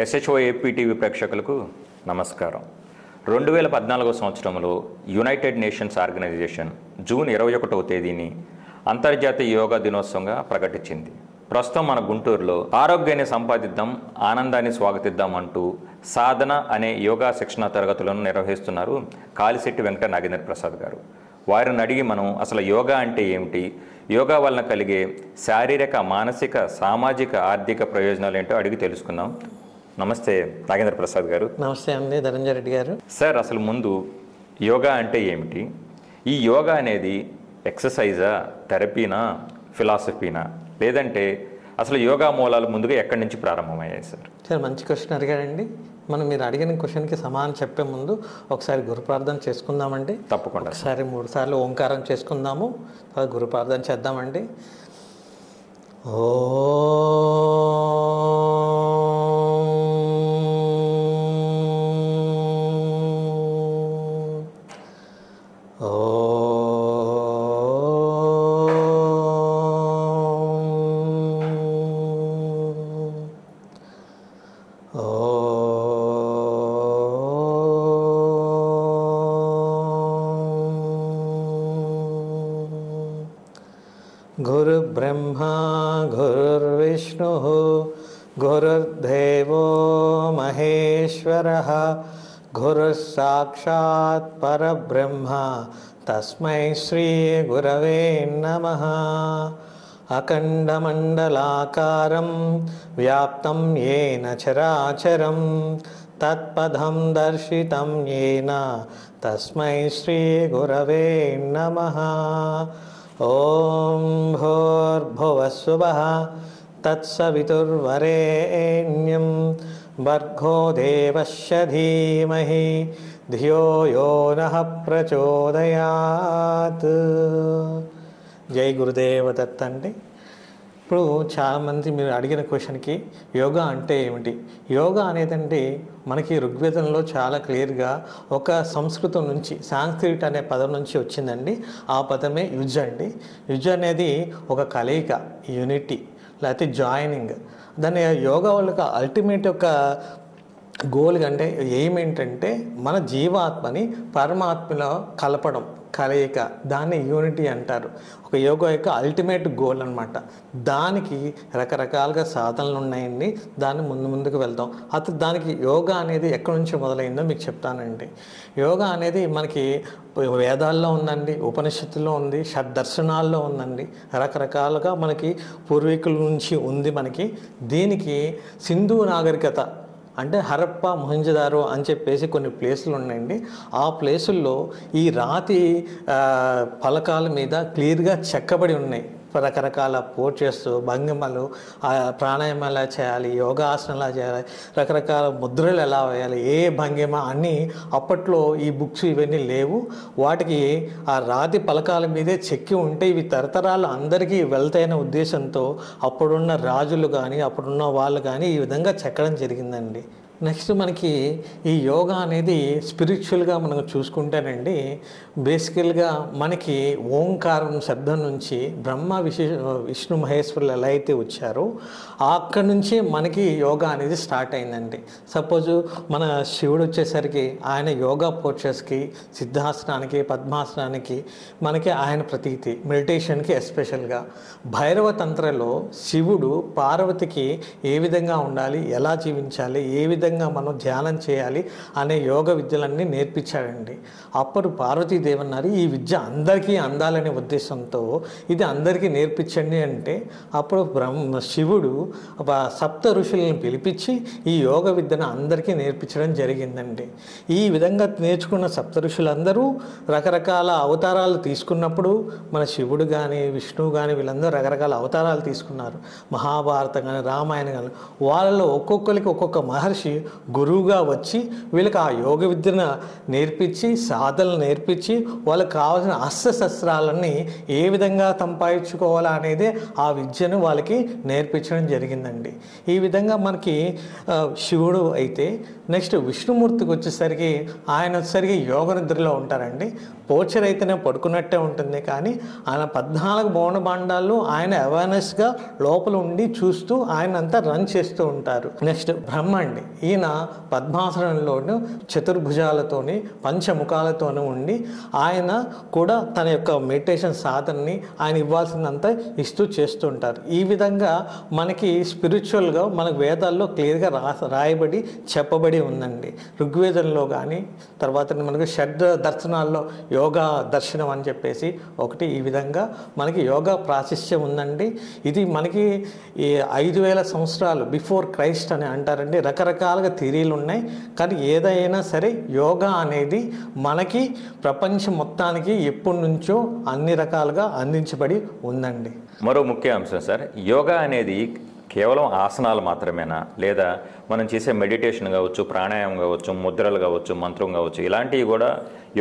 SHO AP TV ప్రేక్షకులకు నమస్కారం. 2014 సంవత్సరంలో యునైటెడ్ నేషన్స్ ఆర్గనైజేషన్ జూన్ 21వ తేదీని అంతర్జాతీయ యోగా దినోత్సవంగా ప్రకటించింది. ప్రస్తుతం మన గుంటూరులో ఆరోగ్యాన్ని సంపాదిద్దాం, ఆనందాన్ని స్వాగతిద్దాం అంటూ సాధన అనే యోగా శిక్షణ తరగతులను నిర్వహిస్తున్నారు కాలిశెట్టి వెంకట నాగేంద్ర ప్రసాద్ గారు. వారిని అడిగి మనం అసలు యోగా అంటే ఏమిటి, యోగా వలన కలిగే శారీరక, మానసిక, సామాజిక, ఆర్థిక ప్రయోజనాలు ఏంటో అడిగి తెలుసుకుందాం. నమస్తే నాగేంద్ర ప్రసాద్ గారు. నమస్తే అండి ధనంజయ రెడ్డి గారు. సార్, అసలు ముందు యోగా అంటే ఏమిటి? ఈ యోగా అనేది ఎక్సర్సైజా, థెరపీనా, ఫిలాసఫీనా, లేదంటే అసలు యోగా మూలాలు ముందుగా ఎక్కడి నుంచి ప్రారంభమయ్యాయి సార్? సార్, మంచి క్వశ్చన్ అడిగారండి. మీరు అడిగిన క్వశ్చన్కి సమాధానం చెప్పే ముందు ఒకసారి గురు ప్రార్థన చేసుకుందామండి. తప్పకుండా. ఒకసారి 3 సార్లు ఓంకారం చేసుకుందాము, గురు ప్రార్థన చేద్దామండి. ఓ గురు బ్రహ్మ గురుర్విష్ణు గురుర్దేవో మహేశ్వరః గురు సాక్షాత్ పరబ్రహ్మ తస్మై శ్రీ గురవే నమః. అఖండమండలాకారం వ్యాప్తం యేన చరాచరం తత్పదం దర్శితం యేన తస్మై శ్రీ గురవే నమః. ఓం భూర్భువస్సువః తత్సవితుర్వరేణ్యం భర్గో దేవస్య ధీమహి ధియో యో నః ప్రచోదయాత్. జై గురుదేవ దత్త అండి. ఇప్పుడు చాలామంది మీరు అడిగిన క్వశ్చన్కి యోగా అంటే ఏమిటి? యోగా అనేదండి మనకి ఋగ్వేదంలో చాలా క్లియర్గా ఒక సంస్కృతం నుంచి, సాంస్క్రిట్ అనే పదం నుంచి వచ్చిందండి. ఆ పదమే యుజ్ అండి. యుజ్ అనేది ఒక కలయిక, యూనిటీ, లేకపోతే జాయినింగ్. దాని యోగా వాళ్ళకి అల్టిమేట్ ఒక గోల్ అంటే ఎయిమ్ ఏంటంటే మన జీవాత్మని పరమాత్మలో కలపడం, కలయిక. దాన్ని యూనిటీ అంటారు. ఒక యోగా యొక్క అల్టిమేట్ గోల్ అనమాట. దానికి రకరకాలుగా సాధనలు ఉన్నాయండి. దాన్ని ముందుకు వెళ్దాం. దానికి యోగా అనేది ఎక్కడి నుంచి మొదలైందో మీకు చెప్తానండి. యోగా అనేది మనకి వేదాల్లో ఉందండి, ఉపనిషత్తుల్లో ఉంది, షడ్దర్శనాల్లో ఉందండి. రకరకాలుగా మనకి పూర్వీకుల నుంచి ఉంది మనకి. దీనికి సింధు నాగరికత అంటే హరప్ప, మొహంజదారో అని చెప్పేసి కొన్ని ప్లేసులు ఉన్నాయండి. ఆ ప్లేసుల్లో ఈ రాతి ఫలకాల మీద క్లియర్గా చెక్కబడి ఉన్నాయి. రకరకాల పోర్చేస్తూ భంగిమలు, ప్రాణాయామం ఎలా చేయాలి, యోగాసనం ఎలా చేయాలి, రకరకాల ముద్రలు ఎలా వేయాలి, ఏ భంగిమ అన్నీ అప్పట్లో ఈ బుక్స్ ఇవన్నీ లేవు. వాటికి ఆ రాతి పలకాల మీదే చెక్కి ఉంటే ఇవి తరతరాలు అందరికీ వెళ్తాయనే ఉద్దేశంతో అప్పుడున్న రాజులు కానీ అప్పుడున్న వాళ్ళు కానీ ఈ విధంగా చెక్కడం జరిగిందండి. నెక్స్ట్ మనకి ఈ యోగా అనేది స్పిరిచువల్గా మనం చూసుకుంటేనండి, బేసికల్గా మనకి ఓంకారం శబ్దం నుంచి బ్రహ్మ విష్ణు మహేశ్వరులు ఎలా అయితే వచ్చారో అక్కడి నుంచి మనకి యోగా అనేది స్టార్ట్ అయిందండి. సపోజు మన శివుడు వచ్చేసరికి ఆయన యోగా పోర్చర్స్కి, సిద్ధాసనానికి, పద్మాసనానికి మనకి ఆయన ప్రతీతి, మెడిటేషన్కి ఎస్పెషల్గా. భైరవ తంత్రలో శివుడు పార్వతికి ఏ విధంగా ఉండాలి, ఎలా జీవించాలి, ఏ విధంగా మనం ధ్యానం చేయాలి అనే యోగ విద్యలన్నీ నేర్పించాడండి. అప్పుడు పార్వతీదేవి అన్నారు, ఈ విద్య అందరికీ అందాలనే ఉద్దేశంతో ఇది అందరికీ నేర్పించండి అంటే అప్పుడు శివుడు సప్త ఋషులను పిలిపించి ఈ యోగ విద్యను అందరికీ నేర్పించడం జరిగిందండి. ఈ విధంగా నేర్చుకున్న సప్త ఋషులందరూ రకరకాల అవతారాలు తీసుకున్నప్పుడు మన శివుడు కానీ విష్ణువు కానీ వీళ్ళందరూ రకరకాల అవతారాలు తీసుకున్నారు. మహాభారతం కానీ రామాయణం కానీ వాళ్ళలో ఒక్కొక్కరికి ఒక్కొక్క మహర్షి గురువుగా వచ్చి వీళ్ళకి ఆ యోగ విద్యను నేర్పించి, సాధనలు నేర్పించి, వాళ్ళకి కావాల్సిన అస్త్రశస్త్రాలన్నీ ఏ విధంగా సంపాదించుకోవాలా అనేది ఆ విద్యను వాళ్ళకి నేర్పించడం జరిగిందండి. ఈ విధంగా మనకి శివుడు అయితే నెక్స్ట్ విష్ణుమూర్తికి వచ్చేసరికి ఆయన వచ్చేసరికి యోగ నిద్రలో ఉంటారండి. పోచర్ అయితేనే పడుకున్నట్టే ఉంటుంది, కానీ ఆయన 14 మౌనబాండాలు ఆయన అవేర్నెస్గా లోపల ఉండి చూస్తూ ఆయన అంతా రన్ చేస్తూ ఉంటారు. నెక్స్ట్ బ్రహ్మ అండి, ఈయన పద్మాసనంలోనూ చతుర్భుజాలతోని పంచముఖాలతోనూ ఉండి ఆయన కూడా తన యొక్క మెడిటేషన్ సాధనని ఆయన ఇవ్వాల్సిందంతా ఇస్తూ చేస్తూ ఉంటారు. ఈ విధంగా మనకి స్పిరిచువల్గా మనకు వేదాల్లో క్లియర్గా రాయబడి చెప్పబడి ఉందండి. ఋగ్వేదంలో కానీ తర్వాత మనకు షడ్ దర్శనాల్లో యోగా దర్శనం అని చెప్పేసి ఒకటి ఈ విధంగా మనకి యోగా ప్రాశస్త్యం ఉందండి. ఇది మనకి ఈ 5000 సంవత్సరాలు బిఫోర్ క్రైస్ట్ అని అంటారండి. రకరకాలుగా థియరీలు ఉన్నాయి, కానీ ఏదైనా సరే యోగా అనేది మనకి ప్రపంచం మొత్తానికి ఎప్పటి నుంచో అన్ని రకాలుగా అందించబడి ఉందండి. మరో ముఖ్య అంశం సార్, యోగా అనేది కేవలం ఆసనాలు మాత్రమేనా, లేదా మనం చేసే మెడిటేషన్ కావచ్చు, ప్రాణాయామం కావచ్చు, ముద్రలు కావచ్చు, మంత్రం కావచ్చు, ఇలాంటివి కూడా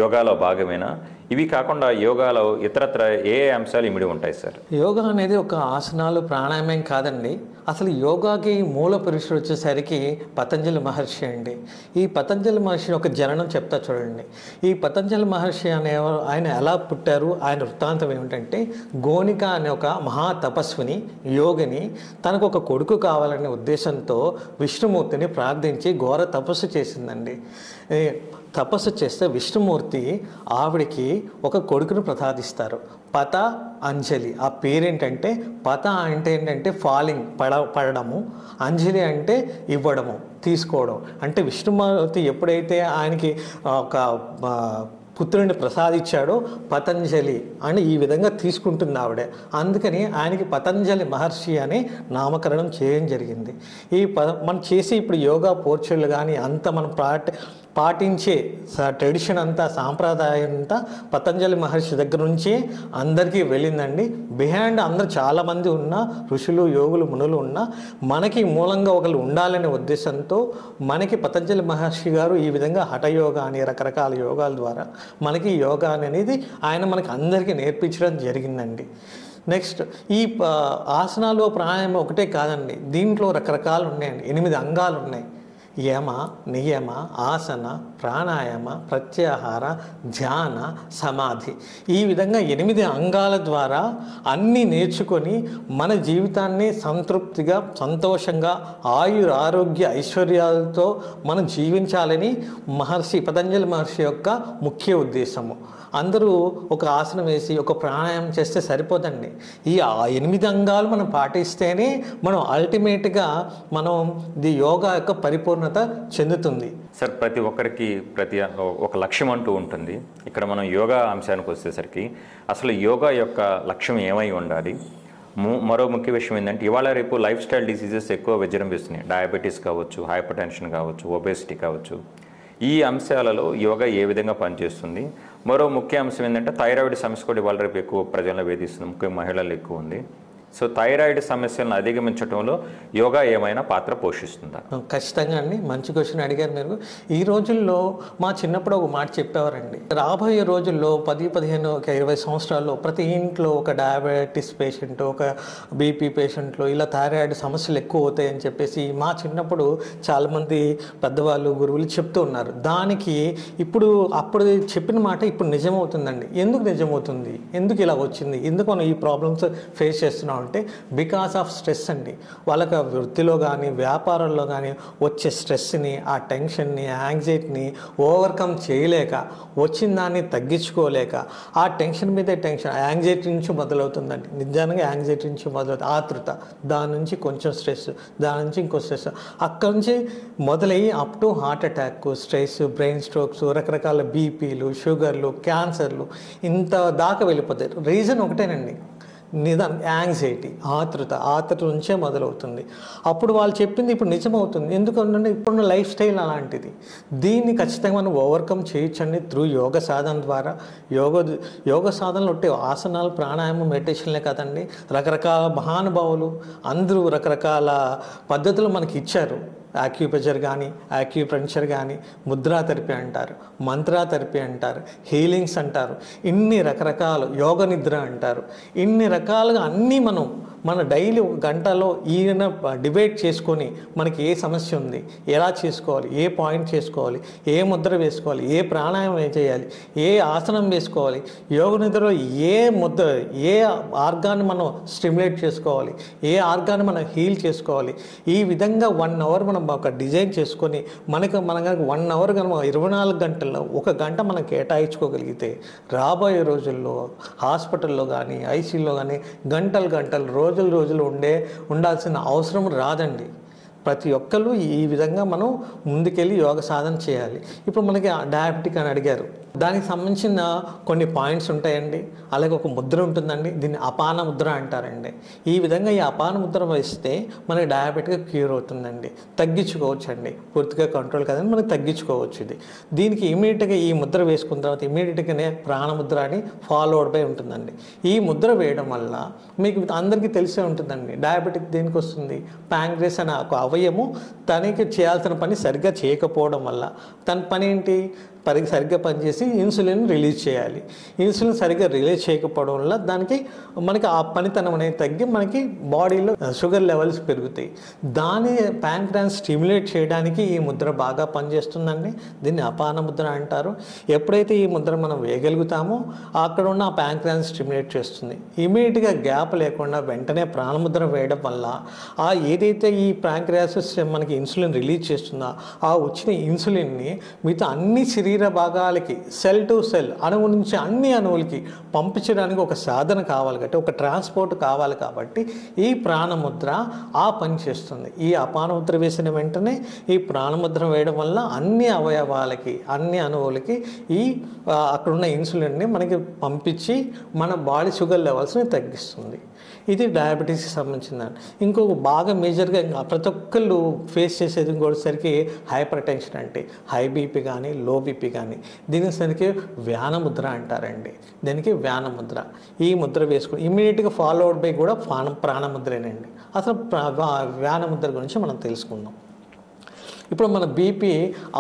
యోగాలో భాగమేనా? ఇవి కాకుండా యోగాలో ఇతరత్ర ఏ అంశాలు ఇమిడి ఉంటాయి సార్? యోగా అనేది ఒక ఆసనాలు ప్రాణాయామం కాదండి. అసలు యోగాకి మూల పురుషుడు వచ్చేసరికి పతంజలి మహర్షి అండి. ఈ పతంజలి మహర్షి ఒక జననం చెప్తా చూడండి. ఈ పతంజలి మహర్షి అనే ఆయన ఎలా పుట్టారు, ఆయన వృత్తాంతం ఏమిటంటే, గోనిక అనే ఒక మహా తపస్విని యోగిని తనకు ఒక కొడుకు కావాలనే ఉద్దేశంతో విష్ణుమూర్తిని ప్రార్థించి ఘోర తపస్సు చేసిందండి. తపస్సు చేస్తే విష్ణుమూర్తి ఆవిడికి ఒక కొడుకును ప్రసాదిస్తారు, పత అంజలి. ఆ పేరేంటంటే, పత అంటే ఏంటంటే ఫాలింగ్, పడడము, అంజలి అంటే ఇవ్వడము, తీసుకోవడం. అంటే విష్ణుమూర్తి ఎప్పుడైతే ఆయనకి ఒక పుత్రుడిని ప్రసాదించాడో పతంజలి అని ఈ విధంగా తీసుకుంటుంది ఆవిడ. అందుకని ఆయనకి పతంజలి మహర్షి అని నామకరణం చేయడం జరిగింది. మనం చేసి ఇప్పుడు యోగా పోర్చులు కానీ అంత మనం పాటించే ట్రెడిషన్ అంతా, సాంప్రదాయం అంతా పతంజలి మహర్షి దగ్గర నుంచి అందరికీ వెళ్ళిందండి. బిహైండ్ అందరు చాలామంది ఉన్న ఋషులు, యోగులు, మునులు ఉన్నా మనకి మూలంగా ఒకరు ఉండాలనే ఉద్దేశంతో మనకి పతంజలి మహర్షి గారు ఈ విధంగా హఠయోగా అని రకరకాల యోగాల ద్వారా మనకి యోగా అనేది ఆయన మనకి అందరికీ నేర్పించడం జరిగిందండి. నెక్స్ట్ ఈ ఆసనాలు ప్రాణాయామం ఒకటే కాదండి, దీంట్లో రకరకాలు ఉన్నాయండి. 8 అంగాలు ఉన్నాయి. యమ, నియమ, ఆసన, ప్రాణాయామ, ప్రత్యాహార, ధ్యాన, సమాధి. ఈ విధంగా 8 అంగాల ద్వారా అన్నీ నేర్చుకొని మన జీవితాన్ని సంతృప్తిగా, సంతోషంగా, ఆరోగ్య ఐశ్వర్యాలతో మనం జీవించాలని పతంజలి మహర్షి యొక్క ముఖ్య ఉద్దేశము. అందరూ ఒక ఆసనం వేసి ఒక ప్రాణాయామం చేస్తే సరిపోదండి. ఈ 8 అంగాలు మనం పాటిస్తేనే మనం అల్టిమేట్గా మనం యోగా యొక్క పరిపూర్ణత చెందుతుంది. సార్, ప్రతి ఒక్కరికి ఒక లక్ష్యం అంటూ ఉంటుంది. ఇక్కడ మనం యోగా అంశానికి వచ్చేసరికి అసలు యోగా యొక్క లక్ష్యం ఏమై ఉండాలి? మరో ముఖ్య విషయం ఏంటంటే, ఇవాళ రేపు లైఫ్ స్టైల్ డిసీజెస్ ఎక్కువ విజృంభిస్తున్నాయి. డయాబెటీస్ కావచ్చు, హైపర్ టెన్షన్ కావచ్చు, ఒబేసిటీ కావచ్చు. ఈ అంశాలలో యోగా ఏ విధంగా పనిచేస్తుంది? మరో ముఖ్య అంశం ఏంటంటే, థైరాయిడ్ సమస్య కూడా ఇవాళ రేపు ఎక్కువ ప్రజలను వేధిస్తుంది, ముఖ్యంగా మహిళలు ఎక్కువ ఉంది. సో థైరాయిడ్ సమస్యలను అధిగమించడంలో యోగా ఏమైనా పాత్ర పోషిస్తుందా? ఖచ్చితంగా అండి, మంచి క్వశ్చన్ అడిగారు మీరు. ఈ రోజుల్లో మా చిన్నప్పుడు ఒక మాట చెప్పేవారండి, రాబోయే రోజుల్లో 10, 15, 20 సంవత్సరాల్లో ప్రతి ఇంట్లో ఒక డయాబెటీస్ పేషెంట్, ఒక బీపీ పేషెంట్లు, ఇలా థైరాయిడ్ సమస్యలు ఎక్కువ అవుతాయని చెప్పేసి మా చిన్నప్పుడు చాలామంది పెద్దవాళ్ళు, గురువులు చెప్తూ ఉన్నారు. దానికి అప్పుడు చెప్పిన మాట ఇప్పుడు నిజమవుతుందండి. ఎందుకు నిజమవుతుంది? ఎందుకు ఇలా వచ్చింది? ఎందుకు మనం ఈ ప్రాబ్లమ్స్ ఫేస్ చేస్తున్నాం అంటే, బికాస్ ఆఫ్ స్ట్రెస్ అండి. వాళ్ళకి వృత్తిలో కానీ వ్యాపారంలో కానీ వచ్చే స్ట్రెస్ని, ఆ టెన్షన్ని, యాంగ్జైటీని ఓవర్కమ్ చేయలేక, వచ్చిన దాన్ని తగ్గించుకోలేక, ఆ టెన్షన్ మీదే టెన్షన్, యాంగ్జైటీ నుంచి మొదలవుతుందండి. నిజానికి యాంగ్జైటీ నుంచి మొదలవుతుంది ఆతృత, దాని నుంచి కొంచెం స్ట్రెస్, దాని నుంచి ఇంకో స్ట్రెస్, అక్కడి నుంచి మొదలయ్యి up to heart attack, stress, brain strokes, రకరకాల బీపీలు, షుగర్లు, క్యాన్సర్లు, ఇంత దాకా వెళ్ళిపోతాయి. రీజన్ ఒకటేనండి, యాంగ్జైటీ, ఆతృత నుంచే మొదలవుతుంది. అప్పుడు వాళ్ళు చెప్పింది ఇప్పుడు నిజమవుతుంది. ఎందుకంటే ఇప్పుడున్న లైఫ్ స్టైల్ అలాంటిది. దీన్ని ఖచ్చితంగా మనం ఓవర్కమ్ చేయొచ్చండి త్రూ యోగ సాధన ద్వారా. యోగ సాధనలు ఉంటే ఆసనాలు, ప్రాణాయామం, మెడిటేషన్లే కదండి. రకరకాల మహానుభావులు అందరూ రకరకాల పద్ధతులు మనకి ఇచ్చారు. యాక్యూప్రెషర్ కానీ, యాక్యూపంక్చర్ కానీ, ముద్రా థెరపీ అంటారు, మంత్రా థెరపీ అంటారు, హీలింగ్స్ అంటారు, ఇన్ని రకరకాల యోగ నిద్ర అంటారు. ఇన్ని రకాలుగా అన్నీ మనం మన డైలీ ఒక గంటలో ఈయన డిబేట్ చేసుకొని మనకి ఏ సమస్య ఉంది, ఎలా చేసుకోవాలి, ఏ పాయింట్ చేసుకోవాలి, ఏ ముద్ర వేసుకోవాలి, ఏ ప్రాణాయామం చేయాలి, ఏ ఆసనం వేసుకోవాలి, యోగ నిద్రలో ఏ ముద్ర, ఏ ఆర్గాన్ని మనం స్టిమ్యులేట్ చేసుకోవాలి, ఏ ఆర్గాన్ని మనం హీల్ చేసుకోవాలి, ఈ విధంగా 1 అవర్ మనం ఒక డిజైన్ చేసుకొని మన 1 అవర్ కనుక 24 గంటల్లో 1 గంట మనం కేటాయించుకోగలిగితే రాబోయే రోజుల్లో హాస్పిటల్లో కానీ ఐసీయూలో కానీ గంటలు రోజులు ఉండాల్సిన అవసరం రాదండి. ప్రతి ఒక్కరు ఈ విధంగా మనం ముందుకెళ్ళి యోగ సాధన చేయాలి. ఇప్పుడు మనకి డయాబెటిక్ అని అడిగారు, దానికి సంబంధించిన కొన్ని పాయింట్స్ ఉంటాయండి. అలాగే ఒక ముద్ర ఉంటుందండి, దీన్ని అపాన ముద్ర అంటారండి. ఈ విధంగా ఈ అపాన ముద్ర వేస్తే మనకి డయాబెటిక్ క్యూర్ అవుతుందండి, తగ్గించుకోవచ్చు అండి. పూర్తిగా కంట్రోల్ కాదని మనకి తగ్గించుకోవచ్చు. దీనికి ఇమీడియట్గా ఈ ముద్ర వేసుకున్న తర్వాత ఇమీడియట్గానే ప్రాణముద్ర అని ఫాలోడ్ బై ఉంటుందండి. ఈ ముద్ర వేయడం వల్ల మీకు అందరికీ తెలిసే ఉంటుందండి, డయాబెటిక్ దేనికి వస్తుంది, ప్యాంక్రియాస్ అనే ఒక అవయము తనకి చేయాల్సిన పని సరిగ్గా చేయకపోవడం వల్ల తన పని ఏంటి, సరిగ్గా పనిచేసి ఇన్సులిన్ రిలీజ్ చేయాలి. ఇన్సులిన్ సరిగ్గా రిలీజ్ చేయకపోవడం వల్ల మనకి ఆ పనితనం అనేది తగ్గి మనకి బాడీలో షుగర్ లెవెల్స్ పెరుగుతాయి. దాని ప్యాంక్రియాస్ స్టిమ్యులేట్ చేయడానికి ఈ ముద్ర బాగా పనిచేస్తుందండి. దీన్ని అపాన ముద్ర అంటారు. ఎప్పుడైతే ఈ ముద్ర మనం వేయగలుగుతామో అక్కడ ఉన్న ఆ ప్యాంక్రియాస్ స్టిమ్యులేట్ చేస్తుంది. ఇమీడియట్గా గ్యాప్ లేకుండా వెంటనే ప్రాణముద్ర వేయడం వల్ల ఏదైతే ఈ ప్యాంక్రియాస్ మనకి ఇన్సులిన్ రిలీజ్ చేస్తుందో ఆ వచ్చిన ఇన్సులిన్ని మిగతా అన్ని శరీర భాగాలకి సెల్ టు సెల్, అణువు నుంచి అన్ని అణువులకి పంపించడానికి ఒక సాధన కావాలి కాబట్టి, ఒక ట్రాన్స్పోర్ట్ కావాలి కాబట్టి ఈ ప్రాణముద్ర ఆ పని చేస్తుంది. ఈ అపానముద్ర వేసిన వెంటనే ఈ ప్రాణముద్ర వేయడం వల్ల అన్ని అవయవాలకి, అన్ని అణువులకి అక్కడున్న ఇన్సులిన్ని మనకి పంపించి మన బాడీ షుగర్ లెవెల్స్ని తగ్గిస్తుంది. ఇది డయాబెటీస్కి సంబంధించిందండి. ఇంకొక బాగా మేజర్గా ప్రతి ఒక్కళ్ళు ఫేస్ చేసేది ఇంకోటిసరికి హైపర్ టెన్షన్, అంటే హై బీపీ కానీ లో బీపీ కానీ, దీనికి సరికి వ్యానముద్ర అంటారండి. దీనికి వ్యానముద్ర. ఈ ముద్ర వేసుకుని ఇమీడియట్గా ఫాలోడ్ బై కూడా ప్రాణముద్రేనండి. అసలు వ్యానముద్ర గురించి మనం తెలుసుకుందాం. ఇప్పుడు మన బీపీ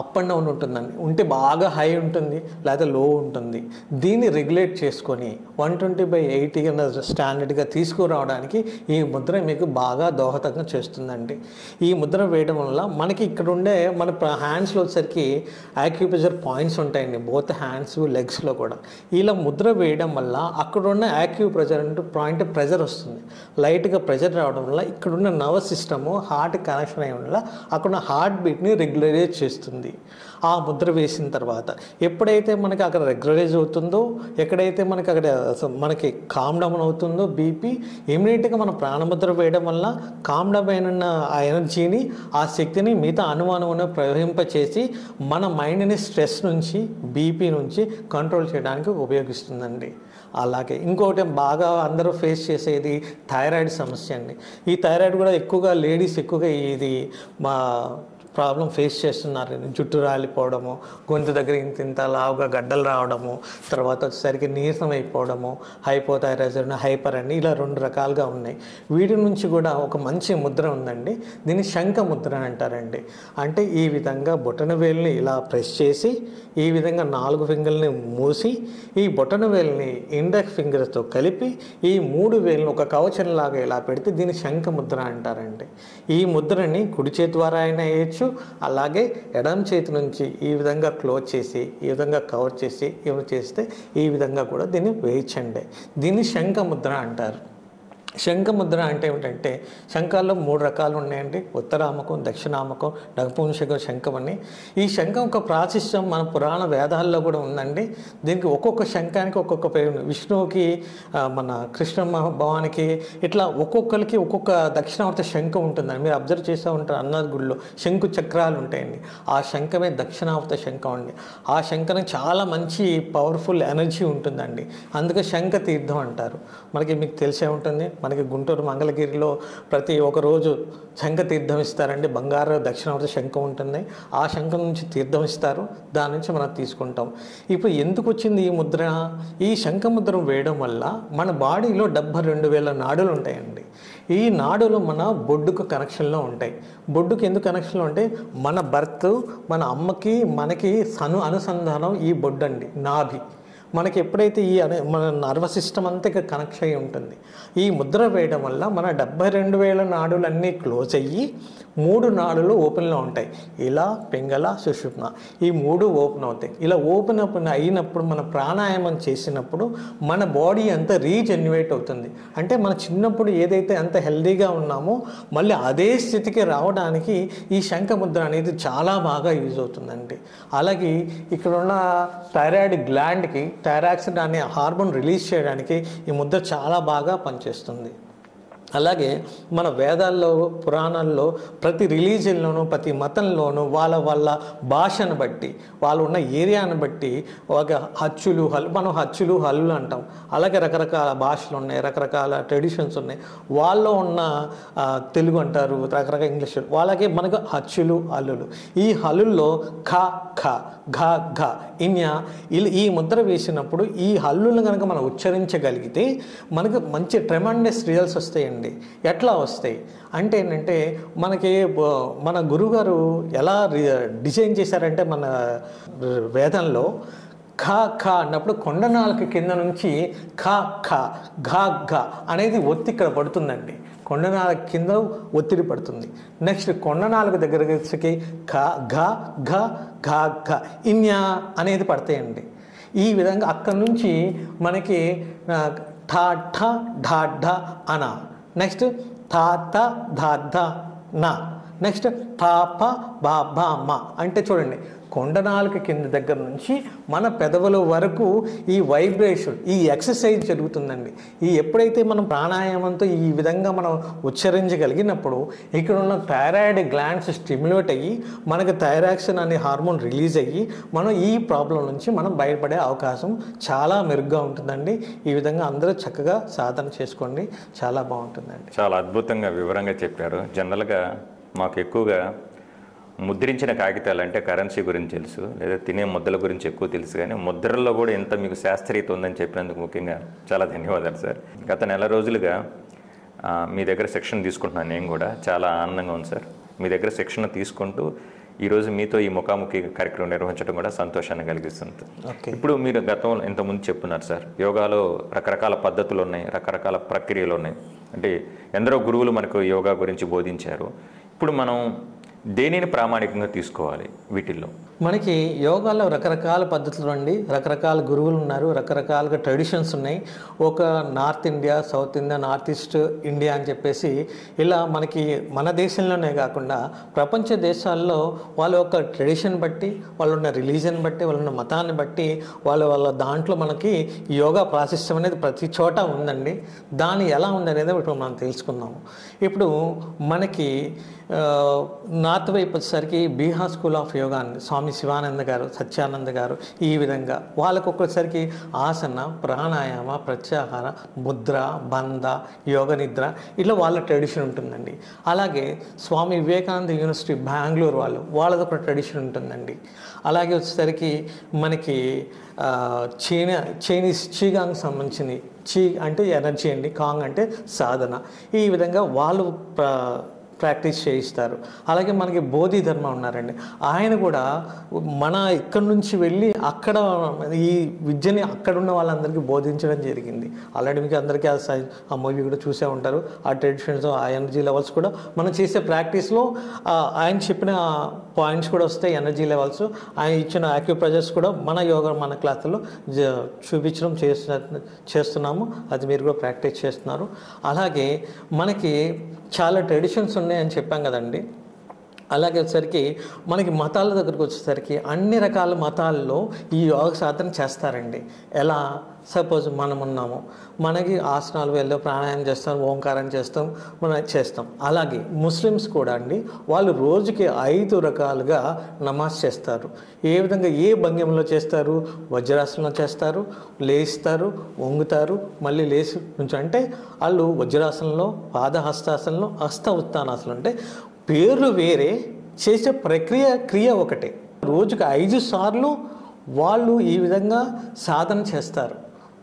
అప్ అండ్ డౌన్ ఉంటుందండి, ఉంటే బాగా హై ఉంటుంది లేదా లో ఉంటుంది. దీన్ని రెగ్యులేట్ చేసుకొని 120/80 స్టాండర్డ్గా తీసుకురావడానికి ఈ ముద్ర మీకు బాగా దోహదంగా చేస్తుందండి. ఈ ముద్ర వేయడం వల్ల మనకి ఇక్కడ ఉండే మన హ్యాండ్స్లో వచ్చేసరికి యాక్యూప్రెషర్ పాయింట్స్ ఉంటాయండి, బోత్ హ్యాండ్స్ లెగ్స్లో కూడా. ఇలా ముద్ర వేయడం వల్ల అక్కడ ఉన్న యాక్యూప్రెషర్ పాయింట్ ప్రెజర్ వస్తుంది. లైట్గా ప్రెజర్ రావడం వల్ల ఇక్కడున్న నర్వస్ సిస్టము హార్ట్ కనెక్షన్ అయ్యడం వల్ల అక్కడ హార్ట్ బీట్ని రెగ్యులరైజ్ చేస్తుంది. ఆ ముద్ర వేసిన తర్వాత ఎప్పుడైతే మనకి అక్కడ రెగ్యులరైజ్ అవుతుందో, ఎక్కడైతే మనకి కామ్ డౌన్ అవుతుందో బీపీ, ఇమీడియట్గా మన ప్రాణముద్ర వేయడం వల్ల కామ్ డౌన్ అయిన ఆ ఎనర్జీని, ఆ శక్తిని మిగతా అణువును ప్రవహింపచేసి మన మైండ్ని స్ట్రెస్ నుంచి, బీపీ నుంచి కంట్రోల్ చేయడానికి ఉపయోగిస్తుందండి. అలాగే ఇంకోటి బాగా అందరూ ఫేస్ చేసేది థైరాయిడ్ సమస్య అండి. ఈ థైరాయిడ్ కూడా ఎక్కువగా లేడీస్ ఇది ప్రాబ్లం ఫేస్ చేస్తున్నారు. జుట్టు రాలిపోవడము, గొంతు దగ్గర ఇంత లావుగా గడ్డలు రావడము, తర్వాత వచ్చేసరికి నీరసం అయిపోవడము, హైపోథైరాయిడిజం, హైపర్ అని ఇలా 2 రకాలుగా ఉన్నాయి. వీటి నుంచి కూడా ఒక మంచి ముద్ర ఉందండి. దీన్ని శంఖ ముద్ర అంటారండి. అంటే ఈ విధంగా బొటన వేలుని ఇలా ప్రెస్ చేసి, ఈ విధంగా 4 ఫింగర్ని మూసి, ఈ బొటన వేలుని ఇండెక్స్ ఫింగర్స్తో కలిపి ఈ 3 వేలను ఒక కవచంలాగా ఇలా పెడితే దీన్ని శంఖ ముద్ర అంటారండి. ఈ ముద్రని కుడి చేతి ద్వారా అయినా వేయచ్చు, అలాగే ఎడమ చేతి నుంచి ఈ విధంగా క్లోజ్ చేసి, ఈ విధంగా కవర్ చేసి చేస్తే ఈ విధంగా కూడా దీన్ని వేయించండి. దీన్ని శంఖ ముద్ర అంటారు. శంఖముద్ర అంటే ఏమిటంటే, శంఖాల్లో 3 రకాలు ఉన్నాయండి, ఉత్తరామకం, దక్షిణామకం, నపుంసక శంఖం అని. ఈ శంఖం ఒక ప్రాశస్త్యం మన పురాణ వేదాల్లో కూడా ఉందండి. దీనికి ఒక్కొక్క శంఖానికి ఒక్కొక్క పేరు. విష్ణువుకి, మన కృష్ణ భగవానికి, ఇట్లా ఒక్కొక్కరికి ఒక్కొక్క దక్షిణావర్త శంఖం ఉంటుందండి. మీరు అబ్జర్వ్ చేస్తూ ఉంటారు, అన్నది గుడిలో శంకు చక్రాలు ఉంటాయండి. ఆ శంఖమే దక్షిణావర్త శంఖం అండి. ఆ శంఖానికి చాలా మంచి పవర్ఫుల్ ఎనర్జీ ఉంటుందండి. అందుకే శంఖ తీర్థం అంటారు. మీకు తెలిసే ఉంటుంది, మనకి గుంటూరు మంగళగిరిలో ప్రతి ఒక రోజు శంఖ తీర్థం ఇస్తారండి. బంగారు దక్షిణావర్త శంఖం ఉంటుంది, ఆ శంఖం నుంచి తీర్థం ఇస్తారు, దాని నుంచి మనం తీసుకుంటాం. ఇప్పుడు ఎందుకు వచ్చింది ఈ ముద్ర? ఈ శంఖ ముద్ర వేయడం వల్ల మన బాడీలో 72,000 నాడులు ఉంటాయండి. ఈ నాడులు మన బొడ్డుకు కనెక్షన్లో ఉంటాయి. బొడ్డుకు ఎందుకు కనెక్షన్లో ఉంటాయి? మన బర్త్, మన అమ్మకి మనకి అనుసంధానం ఈ బొడ్డు అండి, నాభి. మనకి ఎప్పుడైతే మన నర్వస్ సిస్టమ్ అంతా ఇక కనెక్ట్ అయ్యి ఉంటుంది. ఈ ముద్ర వేయడం వల్ల మన 72,000 నాడులన్నీ క్లోజ్ అయ్యి 3 నాడులు ఓపెన్లో ఉంటాయి. ఇలా, పింగళ, సుషుమ్న, ఈ 3 ఓపెన్ అవుతాయి. ఇలా ఓపెన్ అయినప్పుడు మన ప్రాణాయామం చేసినప్పుడు మన బాడీ అంతా రీజెన్యువేట్ అవుతుంది. అంటే మన చిన్నప్పుడు ఏదైతే అంత హెల్దీగా ఉన్నామో మళ్ళీ అదే స్థితికి రావడానికి ఈ శంఖముద్ర అనేది చాలా బాగా యూజ్ అవుతుందండి. అలాగే ఇక్కడ ఉన్న థైరాయిడ్ గ్లాండ్కి థైరాక్సిన్ అనే హార్మోన్ రిలీజ్ చేయడానికి ఈ ముద్ర చాలా బాగా పనిచేస్తుంది. అలాగే మన వేదాల్లో, పురాణాల్లో ప్రతి రిలీజియన్లోనూ, ప్రతి మతంలోనూ వాళ్ళ భాషను బట్టి, వాళ్ళు ఉన్న ఏరియాను బట్టి ఒక హచ్చులు, మనం హచ్చులు, హల్లులు అంటాం. అలాగే రకరకాల భాషలు ఉన్నాయి, రకరకాల ట్రెడిషన్స్ ఉన్నాయి. వాళ్ళలో ఉన్న తెలుగు అంటారు, రకరకాల ఇంగ్లీష్. వాళ్ళకి మనకు హచ్చులు, హల్లులు. ఈ హల్లుల్లో ఖ, ఖ, ఘ, ఘ, ఇన్య ఈ ముద్ర వేసినప్పుడు ఈ హల్లులు కనుక మనం ఉచ్చరించగలిగితే మనకు మంచి ట్రెమండస్ రిజల్ట్స్ వస్తాయండి. ఎట్లా వస్తాయి అంటే ఏంటంటే, మనకి మన గురుగారు ఎలా డిజైన్ చేశారంటే మన వేదంలో ఖ ఖ అన్నప్పుడు కొండనాలకు కింద నుంచి ఖ ఖ ఘ ఘ అనేది ఒత్తి ఇక్కడ పడుతుందండి. కొండనాల కింద ఒత్తిడి పడుతుంది. నెక్స్ట్ కొండనాలకు దగ్గరికి వచ్చి ఖ ఘ ఘ ఘ ఘ ఇన్య అనేది పడతాయండి. ఈ విధంగా అక్కడి నుంచి మనకి ఠ ఠ ఢ ఢ అన, నెక్స్ట్ థా థ ధా ధ నా, నెక్స్ట్ థా ప బా బా మ. అంటే చూడండి, కొండనాలుక కింద దగ్గర నుంచి మన పెదవుల వరకు ఈ వైబ్రేషన్, ఈ ఎక్సర్సైజ్ జరుగుతుందండి. ఎప్పుడైతే మనం ప్రాణాయామంతో ఈ విధంగా మనం ఉచ్చరించగలిగినప్పుడు ఇక్కడ ఉన్న థైరాయిడ్ గ్లాండ్స్ స్టిమ్యులేట్ అయ్యి మనకు థైరాక్సిన్ అనే హార్మోన్ రిలీజ్ అయ్యి మనం ఈ ప్రాబ్లం నుంచి మనం బయటపడే అవకాశం చాలా మెరుగ్గా ఉంటుందండి. ఈ విధంగా అందరూ చక్కగా సాధన చేసుకోండి, చాలా బాగుంటుందండి. చాలా అద్భుతంగా వివరంగా చెప్పారు. జనరల్గా మాకు ఎక్కువగా ముద్రించిన కాగితాలు అంటే కరెన్సీ గురించి తెలుసు, లేదా తినే ముద్దల గురించి ఎక్కువ తెలుసు, కానీ ముద్రల్లో కూడా ఎంత మీకు శాస్త్రీయత ఉందని చెప్పినందుకు ముఖ్యంగా చాలా ధన్యవాదాలు సార్. గత నెల రోజులుగా మీ దగ్గర శిక్షణ తీసుకుంటున్నాను నేను కూడా, చాలా ఆనందంగా ఉంది సార్. మీ దగ్గర శిక్షణ తీసుకుంటూ ఈరోజు మీతో ఈ ముఖాముఖి కార్యక్రమం నిర్వహించడం కూడా సంతోషాన్ని కలిగిస్తుంది. ఇప్పుడు మీరు గతంలో ఇంతకుముందు చెప్పున్నారు సార్, యోగాలో రకరకాల పద్ధతులు ఉన్నాయి, రకరకాల ప్రక్రియలు ఉన్నాయి. అంటే ఎందరో గురువులు మనకు యోగా గురించి బోధించారు. ఇప్పుడు మనం దేనిని ప్రామాణికంగా తీసుకోవాలి? వీటిల్లో మనకి యోగాలో రకరకాల పద్ధతులు అండి, రకరకాల గురువులు ఉన్నారు, రకరకాలుగా ట్రెడిషన్స్ ఉన్నాయి. ఒక north India, south India, north east India అని చెప్పేసి ఇలా మనకి మన దేశంలోనే కాకుండా ప్రపంచ దేశాల్లో వాళ్ళ యొక్క ట్రెడిషన్ బట్టి, వాళ్ళు ఉన్న రిలీజన్ బట్టి, వాళ్ళు ఉన్న మతాన్ని బట్టి వాళ్ళ దాంట్లో మనకి యోగా ప్రాశస్త్యం అనేది ప్రతి చోట ఉందండి. దాని ఎలా ఉందనేది ఇప్పుడు మనం తెలుసుకుందాము. ఇప్పుడు మనకి నార్త్ వైపు వచ్చేసరికి బీహార్ స్కూల్ ఆఫ్ యోగా అని స్వామి శివానంద గారు, సత్యానంద గారు, ఈ విధంగా వాళ్ళకు ఒక్కొక్కసారికి ఆసన, ప్రాణాయామ, ప్రత్యాహార, ముద్ర, బంధ, యోగ నిద్ర ఇట్లా వాళ్ళ ట్రెడిషన్ ఉంటుందండి. అలాగే స్వామి వివేకానంద యూనివర్సిటీ బెంగళూరు వాళ్ళది ఒక ట్రెడిషన్ ఉంటుందండి. అలాగే వచ్చేసరికి మనకి చైనీస్ చీగాంగ్ సంబంధించింది. చీ అంటే ఎనర్జీ అండి, కాంగ్ అంటే సాధన. ఈ విధంగా వాళ్ళు ప్రాక్టీస్ చేయిస్తారు. అలాగే మనకి బోధి ధర్మ ఉన్నారండి, ఆయన కూడా మన ఇక్కడ నుంచి వెళ్ళి అక్కడ ఈ విద్యని అక్కడున్న వాళ్ళందరికీ బోధించడం జరిగింది. ఆల్రెడీ మీకు అందరికీ ఆ మూవీ కూడా చూసే ఉంటారు. ఆ ట్రెడిషన్స్, ఆ ఎనర్జీ లెవెల్స్ కూడా మనం చేసే ప్రాక్టీస్లో ఆయన చెప్పిన పాయింట్స్ కూడా వస్తాయి. ఎనర్జీ లెవెల్స్, ఆయన ఇచ్చిన యాక్యుప్రెషర్స్ కూడా మన యోగా మన క్లాసుల్లో చూపించడం చేస్తున్నాము. అది మీరు కూడా ప్రాక్టీస్ చేస్తున్నారు. అలాగే మనకి చాలా ట్రెడిషన్స్ ఉన్నాయని చెప్పాం కదండి. అలాగే వచ్చేసరికి మనకి మతాల దగ్గరకు వచ్చేసరికి అన్ని రకాల మతాల్లో ఈ యోగ సాధన చేస్తారండి. ఎలా? సపోజ్ మనం ఉన్నాము, మనకి ఆసనాలు వెళ్ళి ప్రాణాయామం చేస్తాం, ఓంకారం చేస్తాం, మనం చేస్తాం. అలాగే ముస్లిమ్స్ కూడా అండి, వాళ్ళు రోజుకి 5 రకాలుగా నమాజ్ చేస్తారు. ఏ విధంగా, ఏ భంగిమలో చేస్తారు? వజ్రాసనంలో చేస్తారు, లేస్తారు, వంగుతారు, మళ్ళీ లేచి నుంచి. అంటే వాళ్ళు వజ్రాసనంలో, పాదహస్తాసనంలో, హస్త ఉత్తానాసనం. అంటే పేర్లు వేరే, చేసే క్రియ ఒకటే. రోజుకి 5 సార్లు వాళ్ళు ఈ విధంగా సాధన చేస్తారు.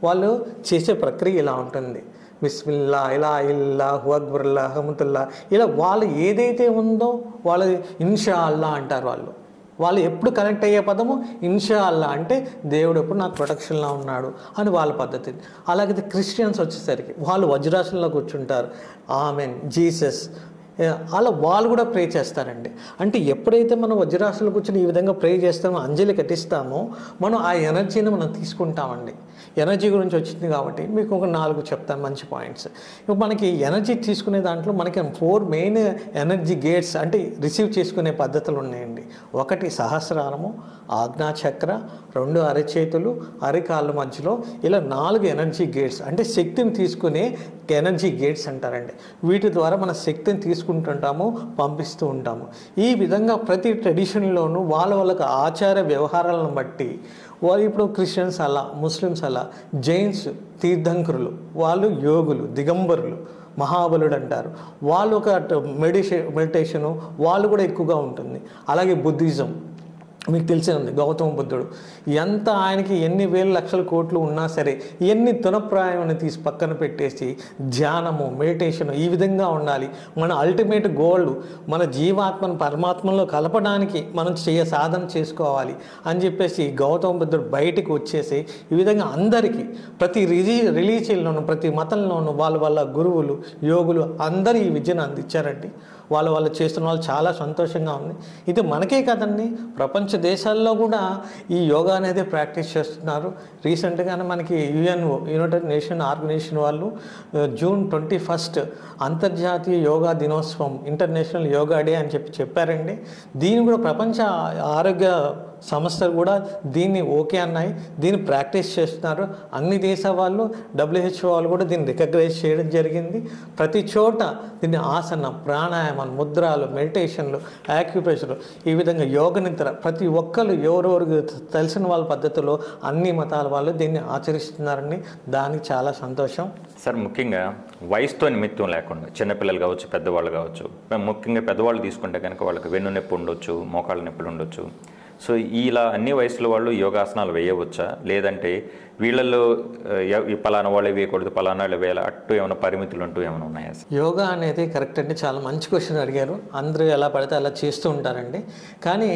వాళ్ళు చేసే ప్రక్రియ ఇలా ఉంటుంది. బిస్మిల్లా, ఇలా ఇల్లాహు అక్బరుల్లా, హమ్దుల్లా, ఇలా వాళ్ళు ఏదైతే ఉందో వాళ్ళు ఇన్షా అల్లా అంటారు. వాళ్ళు వాళ్ళు ఎప్పుడు కనెక్ట్ అయ్యే పదము ఇన్షా అల్లా, అంటే దేవుడు ఎప్పుడు నాకు ప్రొటెక్షన్లో ఉన్నాడు అని వాళ్ళ పద్ధతి. అలాగే క్రిస్టియన్స్ వచ్చేసరికి వాళ్ళు వజ్రాసనంలో కూర్చుంటారు, ఆమెన్, జీసస్, అలా వాళ్ళు కూడా ప్రే చేస్తారండి. అంటే ఎప్పుడైతే మనం వజ్రాసనంలో కూర్చొని ఈ విధంగా ప్రే చేస్తామో, అంజలి కట్టిస్తామో, మనం ఆ ఎనర్జీని మనం తీసుకుంటామండి. ఎనర్జీ గురించి వచ్చింది కాబట్టి మీకు ఒక 4 చెప్తాను మంచి పాయింట్స్. ఇప్పుడు మనకి ఎనర్జీ తీసుకునే దాంట్లో మనకి 4 మెయిన్ ఎనర్జీ గేట్స్ అంటే రిసీవ్ చేసుకునే పద్ధతులు ఉన్నాయండి. 1 సహస్రారము, ఆజ్ఞాచక్ర, 2 అరచేతులు, అరికాళ్ళ మధ్యలో, ఇలా 4 ఎనర్జీ గేట్స్ అంటే శక్తిని తీసుకునే ఎనర్జీ గేట్స్ అంటారండి. వీటి ద్వారా మన శక్తిని తీసుకుంటుంటాము, పంపిస్తూ ఉంటాము. ఈ విధంగా ప్రతి ట్రెడిషన్లోనూ వాళ్ళకి ఆచార వ్యవహారాలను బట్టి వాళ్ళు, ఇప్పుడు క్రిస్టియన్స్ అలా, ముస్లిమ్స్ అలా, జైన్స్ తీర్థంకరులు, వాళ్ళు యోగులు, దిగంబరులు, మహాబలుడు అంటారు, వాళ్ళు ఒక మెడిటేషను వాళ్ళు కూడా ఎక్కువగా ఉంటుంది. అలాగే బుద్ధిజం మీకు తెలిసే ఉంది, గౌతమ బుద్ధుడు ఎంత ఆయనకి ఎన్ని వేల లక్షల కోట్లు ఉన్నా సరే ఎన్ని తునప్రాయాన్ని తీసి పక్కన పెట్టేసి ధ్యానము, మెడిటేషను ఈ విధంగా ఉండాలి. మన అల్టిమేట్ గోల్ మన జీవాత్మను పరమాత్మలో కలపడానికి మనం సాధన చేసుకోవాలి అని చెప్పేసి గౌతమ బుద్ధుడు బయటికి వచ్చేసి ఈ విధంగా అందరికీ ప్రతి రిలీజియన్లోనూ ప్రతి మతంలోనూ వాళ్ళ గురువులు, యోగులు అందరూ ఈ విద్యను అందించారండి. వాళ్ళు చేస్తున్న వాళ్ళు చాలా సంతోషంగా ఉంది. ఇది మనకే కదండి, ప్రపంచ దేశాల్లో కూడా ఈ యోగా అనేది ప్రాక్టీస్ చేస్తున్నారు. రీసెంట్గానే మనకి యునైటెడ్ నేషన్ ఆర్గనైజేషన్ వాళ్ళు జూన్ 21 అంతర్జాతీయ యోగా దినోత్సవం, ఇంటర్నేషనల్ యోగా డే అని చెప్పారండి. దీన్ని కూడా ప్రపంచ ఆరోగ్య సంస్థలు కూడా దీన్ని ఓకే అన్నాయి, దీన్ని ప్రాక్టీస్ చేస్తున్నారు. అన్ని దేశాల వాళ్ళు, WHO వాళ్ళు కూడా దీన్ని రికగ్నైజ్ చేయడం జరిగింది. ప్రతి చోట దీన్ని ఆసనం, ప్రాణాయామాలు, ముద్రాలు, మెడిటేషన్లు, యాక్యుప్రెషర్లు, ఈ విధంగా యోగ నిద్ర ప్రతి ఒక్కరు ఎవరెవరికి తెలిసిన వాళ్ళ పద్ధతిలో అన్ని మతాల వాళ్ళు దీన్ని ఆచరిస్తున్నారని, దానికి చాలా సంతోషం. సార్, ముఖ్యంగా వయసుతో నిమిత్తం లేకుండా చిన్నపిల్లలు కావచ్చు, పెద్దవాళ్ళు కావచ్చు, ముఖ్యంగా పెద్దవాళ్ళు తీసుకుంటే కనుక వాళ్ళకి వెన్ను నొప్పి ఉండొచ్చు, మోకాళ్ళ నొప్పులు ఉండొచ్చు. సో ఇలా అన్ని వయసుల వాళ్ళు యోగాసనాలు వేయవచ్చా, లేదంటే వీళ్ళల్లో పలానా వాళ్ళు వేయకూడదు, పలానా వాళ్ళు వేయాలి అట్టు ఏమైనా పరిమితులు అంటూ ఏమైనా ఉన్నాయా? యోగా అనేది కరెక్ట్ అండి, చాలా మంచి క్వశ్చన్ అడిగారు. అందరూ ఎలా పడితే అలా చేస్తూ ఉంటారండి, కానీ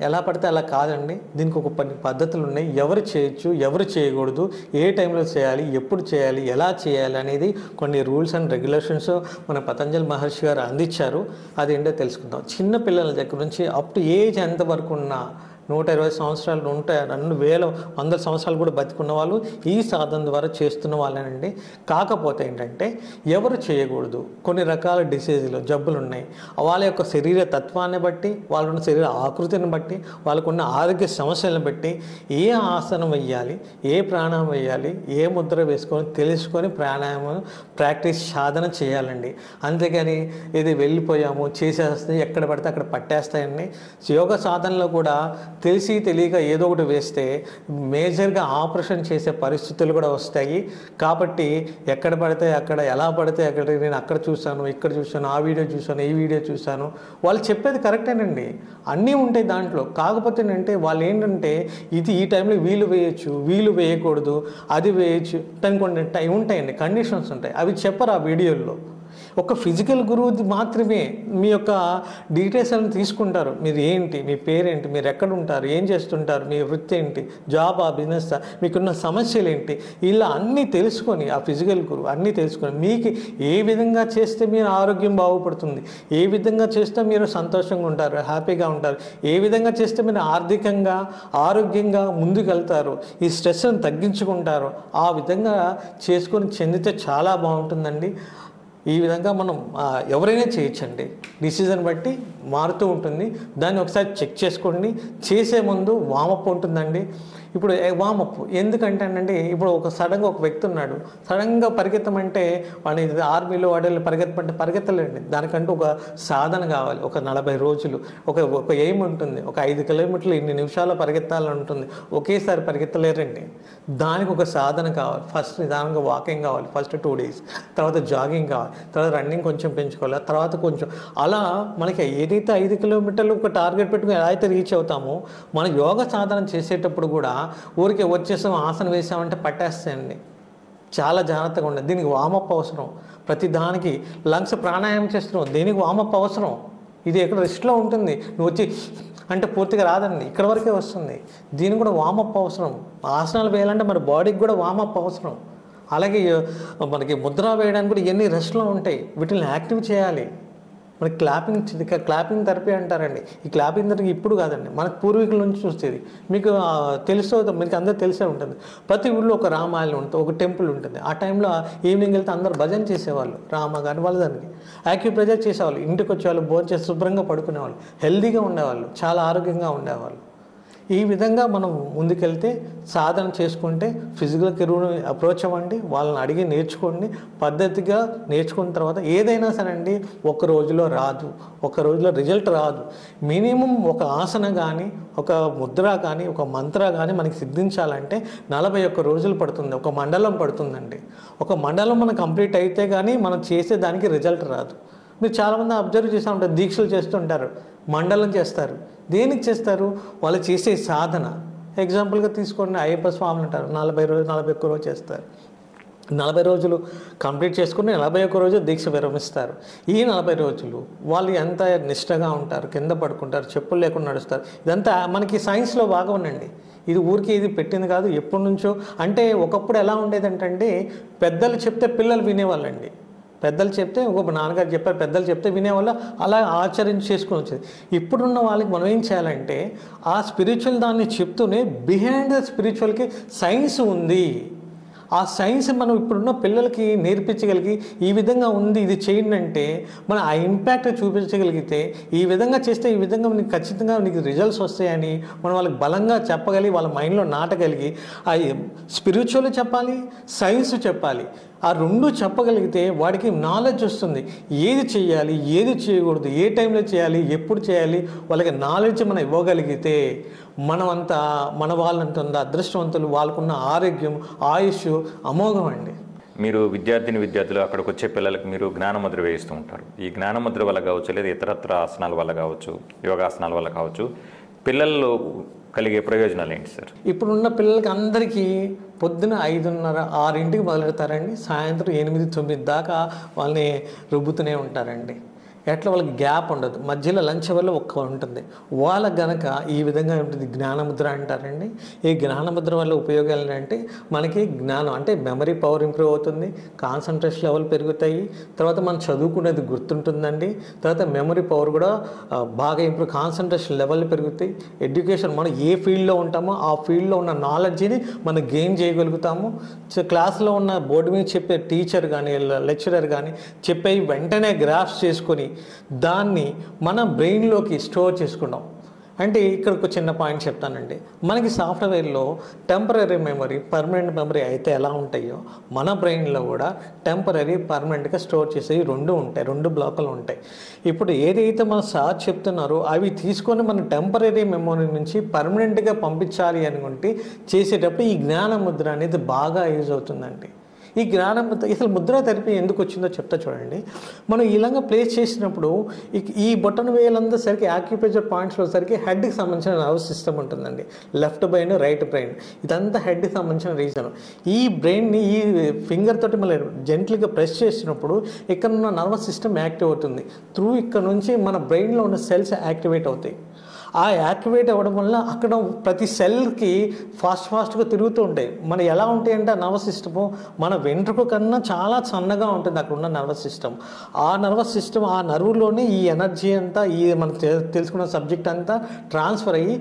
ఎలా పడితే అలా కాదండి. దీనికి ఒక పద్ధతులు ఉన్నాయి. ఎవరు చేయొచ్చు, ఎవరు చేయకూడదు, ఏ టైంలో చేయాలి, ఎప్పుడు చేయాలి, ఎలా చేయాలి అనేది కొన్ని రూల్స్ అండ్ రెగ్యులేషన్స్ మన పతంజలి మహర్షి గారు అందించారు. అదేంటో తెలుసుకుందాం. చిన్న పిల్లల దగ్గర నుంచి అప్ టు ఏజ్ ఎంతవరకు ఉన్నా 120 సంవత్సరాలు, 100 సంవత్సరాలు కూడా బతికున్న వాళ్ళు ఈ సాధన ద్వారా చేస్తున్న వాళ్ళేనండి. కాకపోతే ఏంటంటే ఎవరు చేయకూడదు, కొన్ని రకాల డిసీజులు, జబ్బులు ఉన్నాయి. వాళ్ళ యొక్క శరీర తత్వాన్ని బట్టి, వాళ్ళకున్న శరీర ఆకృతిని బట్టి, వాళ్ళకున్న ఆరోగ్య సమస్యలను బట్టి ఏ ఆసనం వేయాలి, ఏ ప్రాణాయామం వేయాలి, ఏ ముద్ర వేసుకొని తెలుసుకొని ప్రాణాయామం ప్రాక్టీస్ సాధన చేయాలండి. అంతేగాని ఇది వెళ్ళిపోయాము చేసేస్తే ఎక్కడ పడితే అక్కడ పట్టేస్తాయండి. యోగ సాధనలో కూడా తెలిసి తెలియక ఏదో ఒకటి వేస్తే మేజర్గా ఆపరేషన్ చేసే పరిస్థితులు కూడా వస్తాయి. కాబట్టి ఎక్కడ పడితే అక్కడ, ఎలా పడితే అక్కడ, నేను అక్కడ చూశాను, ఇక్కడ చూశాను, ఆ వీడియో చూశాను, ఈ వీడియో చూశాను, వాళ్ళు చెప్పేది కరెక్టేనండి, అన్నీ ఉంటాయి దాంట్లో. కాకపోతే ఏంటంటే వాళ్ళు ఏంటంటే ఇది ఈ టైంలో వీళ్ళు వేయచ్చు, వీళ్ళు వేయకూడదు, అది వేయచ్చు, దానికి కొన్ని ఉంటాయండి, కండిషన్స్ ఉంటాయి, అవి చెప్పరు ఆ వీడియోల్లో. ఒక ఫిజికల్ గురువు మాత్రమే మీ యొక్క డీటెయిల్స్ అని తీసుకుంటారు. మీరు ఏంటి, మీ పేరేంటి, మీరు ఎక్కడ ఉంటారు, ఏం చేస్తుంటారు, మీ వృత్తి ఏంటి, జాబా, బిజినెస్, మీకున్న సమస్యలు ఏంటి, ఇలా అన్నీ తెలుసుకొని ఆ ఫిజికల్ గురువు అన్నీ తెలుసుకొని మీకు ఏ విధంగా చేస్తే మీరు ఆరోగ్యం బాగుపడుతుంది, ఏ విధంగా చేస్తే మీరు సంతోషంగా ఉంటారు, హ్యాపీగా ఉంటారు, ఏ విధంగా చేస్తే మీరు ఆర్థికంగా ఆరోగ్యంగా ముందుకు వెళ్తారు, ఈ స్ట్రెస్ని తగ్గించుకుంటారు, ఆ విధంగా చేసుకొని చెందితే చాలా బాగుంటుందండి. ఈ విధంగా మనం ఎవరైనా చేయొచ్చండి, డిసిజన్ బట్టి మారుతూ ఉంటుంది. దాన్ని ఒకసారి చెక్ చేసుకోండి. చేసే ముందు వామప్ ఉంటుందండి. ఇప్పుడు వామప్ ఎందుకంటేనండి, ఇప్పుడు ఒక సడన్గా ఒక వ్యక్తి ఉన్నాడు, సడన్గా పరిగెత్తమంటే వాడి ఆర్మీలో వాడి పరిగెత్తలేండి. దానికంటూ ఒక సాధన కావాలి. ఒక 40 రోజులు ఒక ఎయిమ్ ఉంటుంది. ఒక 5 కిలోమీటర్లు ఇన్ని నిమిషాలు పరిగెత్తాలని ఉంటుంది. ఒకేసారి పరిగెత్తలేరండి. దానికి ఒక సాధన కావాలి. ఫస్ట్ నిదానంగా వాకింగ్ కావాలి, ఫస్ట్ 2 days, తర్వాత జాగింగ్ కావాలి, తర్వాత రన్నింగ్ కొంచెం పెంచుకోవాలి, తర్వాత కొంచెం అలా మనకి ఏదైతే 5 కిలోమీటర్లు ఒక టార్గెట్ పెట్టుకుని ఎలా అయితే రీచ్ అవుతామో, మన యోగ సాధన చేసేటప్పుడు కూడా ఊరికే వచ్చేసాం ఆసనం వేసామంటే పట్టేస్తాయండి. చాలా జాగ్రత్తగా ఉండాలి. దీనికి వామప్ అవసరం. ప్రతి దానికి లంగ్స్ ప్రాణాయామం చేస్తున్నావు, దీనికి వామప్ అవసరం. ఇది ఎక్కడ రెస్ట్లో ఉంటుంది. నువ్వు వచ్చి అంటే పూర్తిగా రాదండి, ఇక్కడ వరకే వస్తుంది. దీనికి కూడా వామప్ అవసరం. ఆసనాలు వేయాలంటే మన బాడీకి కూడా వామప్ అవసరం. అలాగే మనకి ముద్ర వేయడానికి కూడా ఎన్ని రెస్ట్లో ఉంటాయి, వీటిని యాక్టివ్ చేయాలి. మనకి క్లాపింగ్ థెరపీ అంటారండి. ఈ క్లాపింగ్ థెరపీ ఇప్పుడు కాదండి, మనకు పూర్వీకుల నుంచి చూసేది. మీకు మీకు అందరూ తెలిసే ఉంటుంది. ప్రతి ఊళ్ళో ఒక రామాలయం ఉంటుంది, ఒక టెంపుల్ ఉంటుంది. ఆ టైంలో ఈవినింగ్ వెళ్తే అందరూ భజన చేసేవాళ్ళు, రామ కానీ వాళ్ళ దానికి యాక్యుప్రెషర్ చేసేవాళ్ళు. ఇంటికి వచ్చేవాళ్ళు, భోజనం చేసి శుభ్రంగా పడుకునేవాళ్ళు, హెల్దీగా ఉండేవాళ్ళు, చాలా ఆరోగ్యంగా ఉండేవాళ్ళు. ఈ విధంగా మనం ముందుకెళ్తే సాధన చేసుకుంటే ఫిజికల్ కెరీర్ని అప్రోచ్ అవ్వండి, వాళ్ళని అడిగి నేర్చుకోండి. పద్ధతిగా నేర్చుకున్న తర్వాత ఏదైనా సరే అండి ఒక రోజులో రాదు, ఒక రోజులో రిజల్ట్ రాదు. మినిమం ఒక ఆసన కానీ, ఒక ముద్ర కానీ, ఒక మంత్ర కానీ మనకి సిద్ధించాలంటే 41 రోజులు పడుతుంది, ఒక మండలం పడుతుందండి. ఒక మండలం మనం కంప్లీట్ అయితే కానీ మనం చేసే దానికి రిజల్ట్ రాదు. మీరు చాలామంది అబ్జర్వ్ చేస్తూ ఉంటారు, దీక్షలు చేస్తుంటారు, మండలం చేస్తారు. దేనికి చేస్తారు? వాళ్ళు చేసే సాధన. ఎగ్జాంపుల్గా తీసుకోండి, అయ్యప్ప స్వాములు అంటారు, 40 రోజులు 41 రోజు చేస్తారు. 40 రోజులు కంప్లీట్ చేసుకుని 41 రోజు దీక్ష విరమిస్తారు. ఈ 40 రోజులు వాళ్ళు ఎంత నిష్టగా ఉంటారు, కింద పడుకుంటారు, చెప్పులు లేకుండా నడుస్తారు. ఇదంతా మనకి సైన్స్లో బాగా ఉండండి. ఇది ఊరికి ఇది పెట్టింది కాదు, ఎప్పటి నుంచో. అంటే ఒకప్పుడు ఎలా ఉండేదంటే పెద్దలు చెప్తే పిల్లలు వినేవాళ్ళండి. పెద్దలు చెప్తే ఒక నాన్నగారు చెప్పారు, పెద్దలు చెప్తే వినేవాళ్ళు, అలా ఆచరించి చేసుకుని వచ్చేది. ఇప్పుడున్న వాళ్ళకి మనం ఏం చేయాలంటే ఆ స్పిరిచువల్ దాన్ని చెప్తూనే బిహైండ్ ద స్పిరిచువల్కి సైన్స్ ఉంది. ఆ సైన్స్ మనం ఇప్పుడున్న పిల్లలకి నేర్పించగలిగి ఈ విధంగా ఉంది, ఇది చేయండి అంటే మనం ఆ ఇంపాక్ట్ చూపించగలిగితే, ఈ విధంగా చేస్తే ఈ విధంగా నీకు ఖచ్చితంగా నీకు రిజల్ట్స్ వస్తాయని మనం వాళ్ళకి బలంగా చెప్పగలిగి వాళ్ళ మైండ్లో నాటగలిగి, ఆ స్పిరిచువల్ చెప్పాలి, సైన్స్ చెప్పాలి. ఆ రెండు చెప్పగలిగితే వాడికి నాలెడ్జ్ వస్తుంది. ఏది చేయాలి, ఏది చేయకూడదు, ఏ టైంలో చేయాలి, ఎప్పుడు చేయాలి, వాళ్ళకి నాలెడ్జ్ మనం ఇవ్వగలిగితే మనమంతా మన వాళ్ళంత అదృష్టవంతులు. వాళ్ళకున్న ఆరోగ్యం, ఆయుష్ అమోఘం అండి. మీరు విద్యార్థులు అక్కడికి వచ్చే పిల్లలకి మీరు జ్ఞానముద్ర వేయిస్తూ ఉంటారు. ఈ జ్ఞానముద్ర వల్ల కావచ్చు, లేదా ఇతరత్ర ఆసనాల వల్ల కావచ్చు, యోగాసనాల వల్ల కావచ్చు, పిల్లల్లో కలిగే ప్రయోజనాలు ఏంటి సార్? ఇప్పుడున్న పిల్లలకి అందరికీ పొద్దున 5:30, 6 మొదలెడతారండి, సాయంత్రం 8, 9 దాకా వాళ్ళని రుబ్బుతూనే ఉంటారండి. ఎట్లా వాళ్ళకి గ్యాప్ ఉండదు, మధ్యలో లంచ్ వల్ల ఒక్క ఉంటుంది. వాళ్ళకి గనక ఈ విధంగా ఉంటుంది, జ్ఞానముద్ర అంటారండి. ఈ జ్ఞానముద్ర వల్ల ఉపయోగాలు ఏంటంటే మనకి జ్ఞానం అంటే మెమరీ పవర్ ఇంప్రూవ్ అవుతుంది, కాన్సన్ట్రేషన్ లెవెల్ పెరుగుతాయి, తర్వాత మనం చదువుకునేది గుర్తుంటుందండి, తర్వాత మెమరీ పవర్ కూడా బాగా ఇంప్రూవ్, కాన్సన్ట్రేషన్ లెవెల్ పెరుగుతాయి. ఎడ్యుకేషన్ మనం ఏ ఫీల్డ్లో ఉంటామో ఆ ఫీల్డ్లో ఉన్న నాలెడ్జ్ని మనం గెయిన్ చేయగలుగుతాము. క్లాస్లో ఉన్న బోర్డు మీద చెప్పే టీచర్ కానీ లెక్చరర్ కానీ చెప్పే వెంటనే గ్రాఫ్స్ చేసుకొని దాన్ని మన బ్రెయిన్లోకి స్టోర్ చేసుకున్నాం. అంటే ఇక్కడ ఒక చిన్న పాయింట్ చెప్తానండి. మనకి సాఫ్ట్వేర్లో టెంపరీ మెమరీ, పర్మనెంట్ మెమరీ అయితే ఎలా ఉంటాయో మన బ్రెయిన్లో కూడా టెంపరీ, పర్మనెంట్గా స్టోర్ చేసేవి 2 ఉంటాయి, 2 బ్లాకులు ఉంటాయి. ఇప్పుడు ఏదైతే మన సార్ చెప్తున్నారో అవి తీసుకొని మన టెంపరీ మెమరీ నుంచి పర్మనెంట్గా పంపించాలి అనుకుంటే చేసేటప్పుడు ఈ జ్ఞాన ముద్ర అనేది బాగా యూజ్ అవుతుందండి. ఈ జ్ఞాన ముద్ర, అసలు ముద్రా థెరపీ ఎందుకు వచ్చిందో చెప్తా చూడండి. మనం ఇలాగా ప్లేస్ చేసినప్పుడు ఈ బొటన్ వేలంతా సరికి యాక్యుప్రెషర్ పాయింట్స్లో సరికి హెడ్కి సంబంధించిన నర్వస్ సిస్టమ్ ఉంటుందండి. లెఫ్ట్ బ్రెయిన్, రైట్ బ్రెయిన్, ఇదంతా హెడ్కి సంబంధించిన రీజన్. ఈ బ్రెయిన్ని ఈ ఫింగర్ తోటి మళ్ళీ జెంట్లీగా ప్రెస్ చేసినప్పుడు ఇక్కడ ఉన్న నర్వస్ సిస్టమ్ యాక్టివ్ అవుతుంది. ఇక్కడ నుంచి మన బ్రెయిన్లో ఉన్న సెల్స్ యాక్టివేట్ అవుతాయి. ఆ యాక్టివేట్ అవ్వడం వల్ల అక్కడ ప్రతి సెల్కి ఫాస్ట్గా తిరుగుతూ ఉంటాయి. మన ఎలా ఉంటాయి అంటే ఆ నర్వస్ సిస్టము మన వెంట్రుక కన్నా చాలా సన్నగా ఉంటుంది అక్కడ ఉన్న నర్వస్ సిస్టమ్. ఆ నర్వస్ సిస్టమ్, ఆ నర్వులోనే ఈ ఎనర్జీ అంతా, ఈ మనకు తెలుసుకున్న సబ్జెక్ట్ అంతా ట్రాన్స్ఫర్ అయ్యి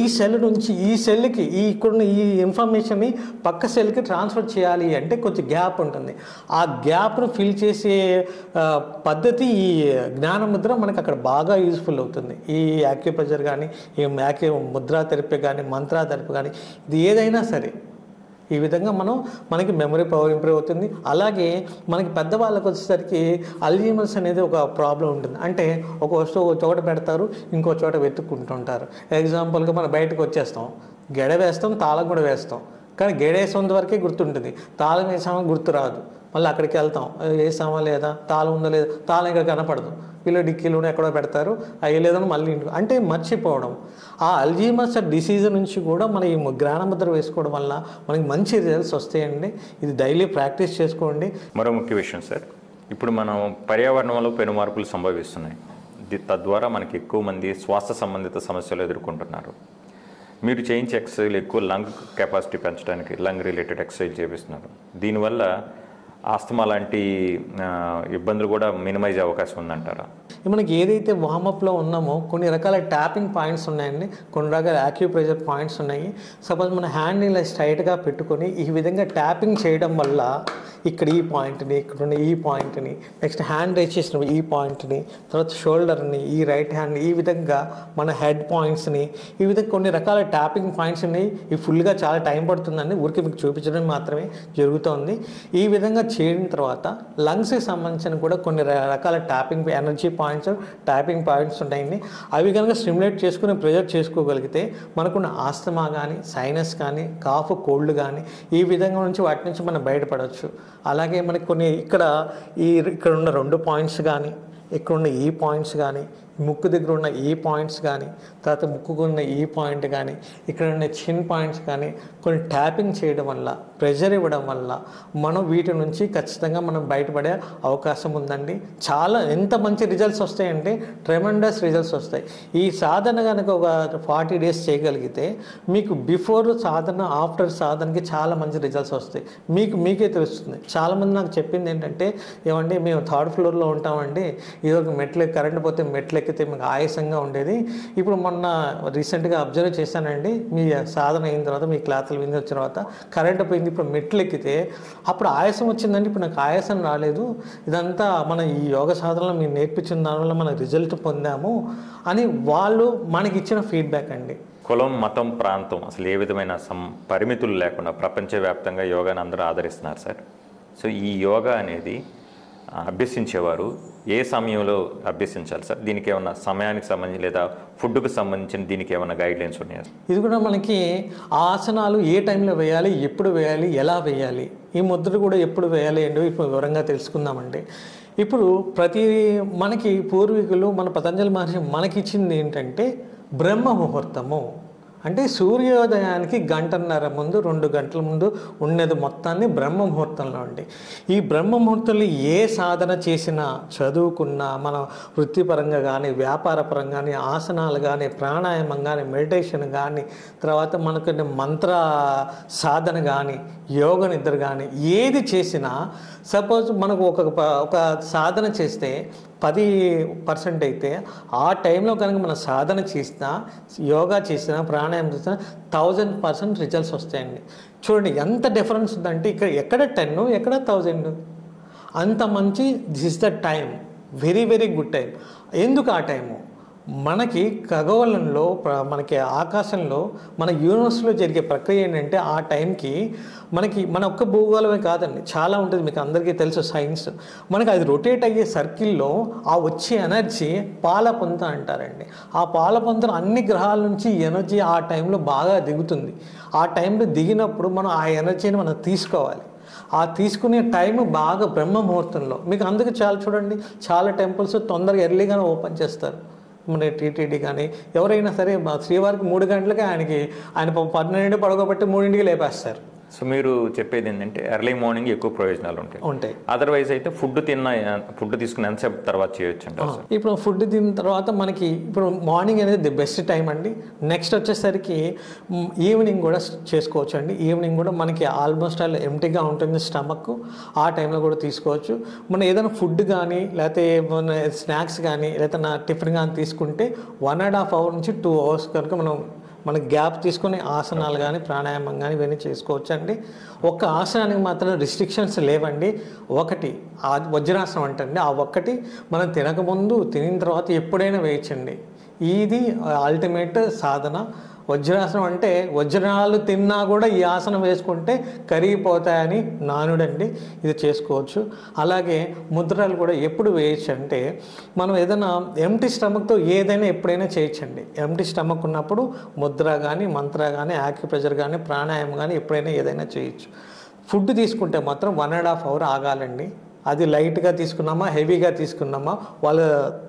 ఈ సెల్ నుంచి ఈ సెల్కి ఇక్కడున్న ఈ ఇన్ఫర్మేషన్ని పక్క సెల్కి ట్రాన్స్ఫర్ చేయాలి అంటే కొంచెం గ్యాప్ ఉంటుంది. ఆ గ్యాప్ను ఫిల్ చేసే పద్ధతి ఈ జ్ఞానముద్ర మనకు అక్కడ బాగా యూజ్ఫుల్ అవుతుంది. ఈ యాక్యుప్రెషర్ కానీ, ఈ ముద్రా థెరపీ కానీ, మంత్రా థెరపీ కానీ, ఇది ఏదైనా సరే ఈ విధంగా మనకి మెమరీ పవర్ ఇంప్రూవ్ అవుతుంది. అలాగే మనకి పెద్దవాళ్ళకి వచ్చేసరికి అల్జీమర్స్ అనేది ఒక ప్రాబ్లం ఉంటుంది. అంటే ఒక వస్తువు ఒక చోట పెడతారు, ఇంకో చోట వెతుక్కుంటుంటారు. ఎగ్జాంపుల్గా మనం బయటకు వచ్చేస్తాం, గెడ వేస్తాం, తాళం కూడా వేస్తాం, కానీ గెడేసేంత వరకే గుర్తుంటుంది, తాళం వేసామో గుర్తు రాదు. మళ్ళీ అక్కడికి వెళ్తాం, వేసామా లేదా, తాళం ఉందా లేదా, తాళం ఇక్కడ కనపడదు, వీళ్ళు డిక్కీలోనే ఎక్కడో పెడతారు, అయ్యలేదని మళ్ళీ ఇంటికి అంటే మర్చిపోవడం. ఆ అల్జీమర్స్ డిసీజ్ నుంచి కూడా మన ఈ జ్ఞానముద్ర వేసుకోవడం వల్ల మనకి మంచి రిజల్ట్స్ వస్తాయండి. ఇది డైలీ ప్రాక్టీస్ చేసుకోండి. మరో ముఖ్య విషయం సార్, ఇప్పుడు మనం పర్యావరణంలో పెను మార్పులు సంభవిస్తున్నాయి. తద్వారా మనకి ఎక్కువ మంది శ్వాస సంబంధిత సమస్యలు ఎదుర్కొంటున్నారు. మీరు చేయించే ఎక్సర్సైజ్ ఎక్కువ లంగ్ కెపాసిటీ పెంచడానికి లంగ్ రిలేటెడ్ ఎక్సర్సైజ్ చేపిస్తున్నారు. దీనివల్ల ఆస్తమా లాంటి ఇబ్బందులు కూడా మినిమైజ్ అయ్యే అవకాశం ఉందంటారా? మనకి ఏదైతే వార్మప్లో ఉన్నామో కొన్ని రకాల ట్యాపింగ్ పాయింట్స్ ఉన్నాయండి, కొన్ని రకాల యాక్యూప్రెషర్ పాయింట్స్ ఉన్నాయి. సపోజ్ మన హ్యాండ్ని ఇలా స్ట్రైట్గా పెట్టుకొని ఈ విధంగా ట్యాపింగ్ చేయడం వల్ల ఇక్కడ ఈ పాయింట్ని, ఇక్కడ ఉన్న ఈ పాయింట్ని, నెక్స్ట్ హ్యాండ్ రైజ్ చేసిన ఈ పాయింట్ని, తర్వాత షోల్డర్ని, ఈ రైట్ హ్యాండ్ని, ఈ విధంగా మన హెడ్ పాయింట్స్ని, ఈ విధంగా కొన్ని రకాల ట్యాపింగ్ పాయింట్స్ ఉన్నాయి. ఇవి ఫుల్గా చాలా టైం పడుతుందండి, ఊరికి మీకు చూపించడం మాత్రమే జరుగుతుంది. ఈ విధంగా చేయడం తర్వాత లంగ్స్కి సంబంధించిన కూడా కొన్ని రకాల tapping energy points, tapping points ఉంటాయండి. అవి కనుక స్టిమ్యులేట్ చేసుకుని ప్రెజర్ చేసుకోగలిగితే మనకున్న ఆస్తమా కానీ, సైనస్ కానీ, కాఫ్, కోల్డ్ కానీ ఈ విధంగా నుంచి వాటి నుంచి మనం బయటపడవచ్చు. అలాగే మనకి కొన్ని ఇక్కడ ఉన్న 2 పాయింట్స్ కానీ, ఇక్కడ ఉన్న ఈ పాయింట్స్ కానీ, ముక్కు దగ్గర ఉన్న ఈ పాయింట్స్ కానీ, తర్వాత ముక్కుకు ఉన్న ఈ పాయింట్ కానీ, ఇక్కడ ఉన్న చిన్ పాయింట్స్ కానీ కొన్ని ట్యాపింగ్ చేయడం వల్ల, ప్రెషర్ ఇవ్వడం వల్ల మనం వీటి నుంచి ఖచ్చితంగా మనం బయటపడే అవకాశం ఉందండి. చాలా ఎంత మంచి రిజల్ట్స్ వస్తాయంటే ట్రెమెండస్ రిజల్ట్స్ వస్తాయి. ఈ సాధన కనుక ఒక 40 డేస్ చేయగలిగితే మీకు బిఫోర్ సాధన, ఆఫ్టర్ సాధనకి చాలా మంచి రిజల్ట్స్ వస్తాయి. మీకే తెలుస్తుంది. చాలామంది నాకు చెప్పింది ఏంటంటే, ఏమండి మేము 3rd ఫ్లోర్లో ఉంటామండి, ఇదొక మెట్లు కరెంట్ పోతే మెట్లు ఎక్కితే మీకు ఆయాసంగా ఉండేది, ఇప్పుడు మొన్న రీసెంట్గా అబ్జర్వ్ చేశానండి, మీ సాధన అయిన తర్వాత మీ క్లాసులు విని వచ్చిన తర్వాత కరెంట్ పోయింది, ఇప్పుడు మెట్లు ఎక్కితే అప్పుడు ఆయాసం వచ్చిందండి, ఇప్పుడు నాకు ఆయాసం రాలేదు, ఇదంతా మన ఈ యోగ సాధనలో మీరు నేర్పించిన దానివల్ల మన రిజల్ట్ పొందాము అని వాళ్ళు మనకి ఇచ్చిన ఫీడ్బ్యాక్ అండి. కులం, మతం, ప్రాంతం అసలు ఏ విధమైన పరిమితులు లేకుండా ప్రపంచవ్యాప్తంగా యోగాని అందరూ ఆదరిస్తున్నారు సార్. సో ఈ యోగా అనేది అభ్యసించేవారు ఏ సమయంలో అభ్యసించాలి సార్? దీనికి ఏమన్నా సమయానికి సంబంధించి లేదా ఫుడ్కు సంబంధించిన దీనికి ఏమైనా గైడ్లైన్స్ ఉన్నాయా? ఇది కూడా మనకి ఆసనాలు ఏ టైంలో వేయాలి, ఎప్పుడు వేయాలి, ఎలా వేయాలి, ఈ ముద్ర కూడా ఎప్పుడు వేయాలి ఏంటో ఇప్పుడు వివరంగా తెలుసుకుందామండి. ఇప్పుడు మనకి పూర్వీకులు, మన పతంజలి మహర్షి మనకిచ్చింది ఏంటంటే బ్రహ్మ ముహూర్తము. అంటే సూర్యోదయానికి 1:30 ముందు, 2 గంటల ముందు ఉన్నది మొత్తాన్ని బ్రహ్మ ముహూర్తంలో ఉండి, ఈ బ్రహ్మ ముహూర్తంలో ఏ సాధన చేసినా, చదువుకున్నా, మన వృత్తిపరంగా కానీ, వ్యాపార పరంగా కానీ, ఆసనాలు కానీ, ప్రాణాయామం కానీ, మెడిటేషన్ కానీ, తర్వాత మనకు మంత్ర సాధన కానీ, యోగ నిద్ర కానీ ఏది చేసినా, సపోజ్ మనకు ఒక సాధన చేస్తే 10% అయితే ఆ టైంలో కనుక మనం సాధన చేసినా, యోగా చేసినా, ప్రాణాయామం చేసినా 1000% రిజల్ట్స్ వస్తాయండి. చూడండి ఎంత డిఫరెన్స్ ఉందంటే, ఎక్కడ 10 ఎక్కడ 1000, అంత మంచి. This is the time, very very good time. ఎందుకు ఆ టైము? మనకి ఖగోళంలో, మనకి ఆకాశంలో, మన యూనివర్స్లో జరిగే ప్రక్రియ ఏంటంటే ఆ టైంకి మన ఒక్క భూగోళమే కాదండి, చాలా ఉంటుంది. మీకు అందరికీ తెలుసు సైన్స్. మనకి అది రొటేట్ అయ్యే సర్కిల్లో ఆ వచ్చే ఎనర్జీ పాలపొంత అంటారండి. ఆ పాలపొంతను అన్ని గ్రహాల నుంచి ఎనర్జీ ఆ టైంలో బాగా దిగుతుంది. ఆ టైంలో దిగినప్పుడు మనం ఆ ఎనర్జీని మనం తీసుకోవాలి. ఆ తీసుకునే టైం బాగా బ్రహ్మ ముహూర్తంలో. మీకు అందుకే చూడండి, చాలా టెంపుల్స్ తొందరగా ఎర్లీగానే ఓపెన్ చేస్తారు. మన టీటీడీ కానీ ఎవరైనా సరే శ్రీవారికి 3 గంటలకే ఆయన 12 పడుకోబెట్టి 3ంటికి లేపేస్తారు. సో మీరు చెప్పేది ఏంటంటే ఎర్లీ మార్నింగ్ ఎక్కువ ప్రయోజనాలు ఉంటాయి. అదర్వైజ్ అయితే ఫుడ్ తీసుకుని ఎంతసేపు తర్వాత చేయొచ్చు అంటారు? ఇప్పుడు ఫుడ్ తిన్న తర్వాత మనకి ఇప్పుడు మార్నింగ్ అనేది ది బెస్ట్ టైం అండి. నెక్స్ట్ వచ్చేసరికి ఈవినింగ్ కూడా చేసుకోవచ్చు అండి. ఈవినింగ్ కూడా మనకి ఆల్మోస్ట్ ఆల్ ఎంటీగా ఉంటుంది స్టమక్, ఆ టైంలో కూడా తీసుకోవచ్చు. మనం ఏదైనా ఫుడ్ కానీ, లేకపోతే స్నాక్స్ కానీ, లేకపోతే టిఫిన్ కానీ తీసుకుంటే 1.5 hours నుంచి 2 hours కనుక మనకి గ్యాప్ తీసుకొని ఆసనాలు కానీ, ప్రాణాయామం కానీ ఇవన్నీ చేసుకోవచ్చు అండి. ఒక్క ఆసనానికి మాత్రం రిస్ట్రిక్షన్స్ లేవండి. ఒకటి వజ్రాసనం అంటండి, ఆ ఒక్కటి మనం తినకముందు, తినిన తర్వాత ఎప్పుడైనా వేయచ్చండి. ఇది అల్టిమేట్ సాధన. వజ్రాసనం అంటే వజ్రాలు తిన్నా కూడా ఈ ఆసనం వేసుకుంటే కరిగిపోతాయని నానుడండి, ఇది చేసుకోవచ్చు. అలాగే ముద్రలు కూడా ఎప్పుడు వేయచ్చు అంటే, మనం ఏదైనా ఎంటీ స్టమక్తో ఏదైనా ఎప్పుడైనా చేయొచ్చండి. ఎంటీ స్టమక్ ఉన్నప్పుడు ముద్ర కానీ, మంత్ర కానీ, యాక్యుప్రెషర్ కానీ, ప్రాణాయామం కానీ ఎప్పుడైనా ఏదైనా చేయొచ్చు. ఫుడ్ తీసుకుంటే మాత్రం 1.5 hours ఆగాలండి. అది లైట్గా తీసుకున్నామా హెవీగా తీసుకున్నామా వాళ్ళ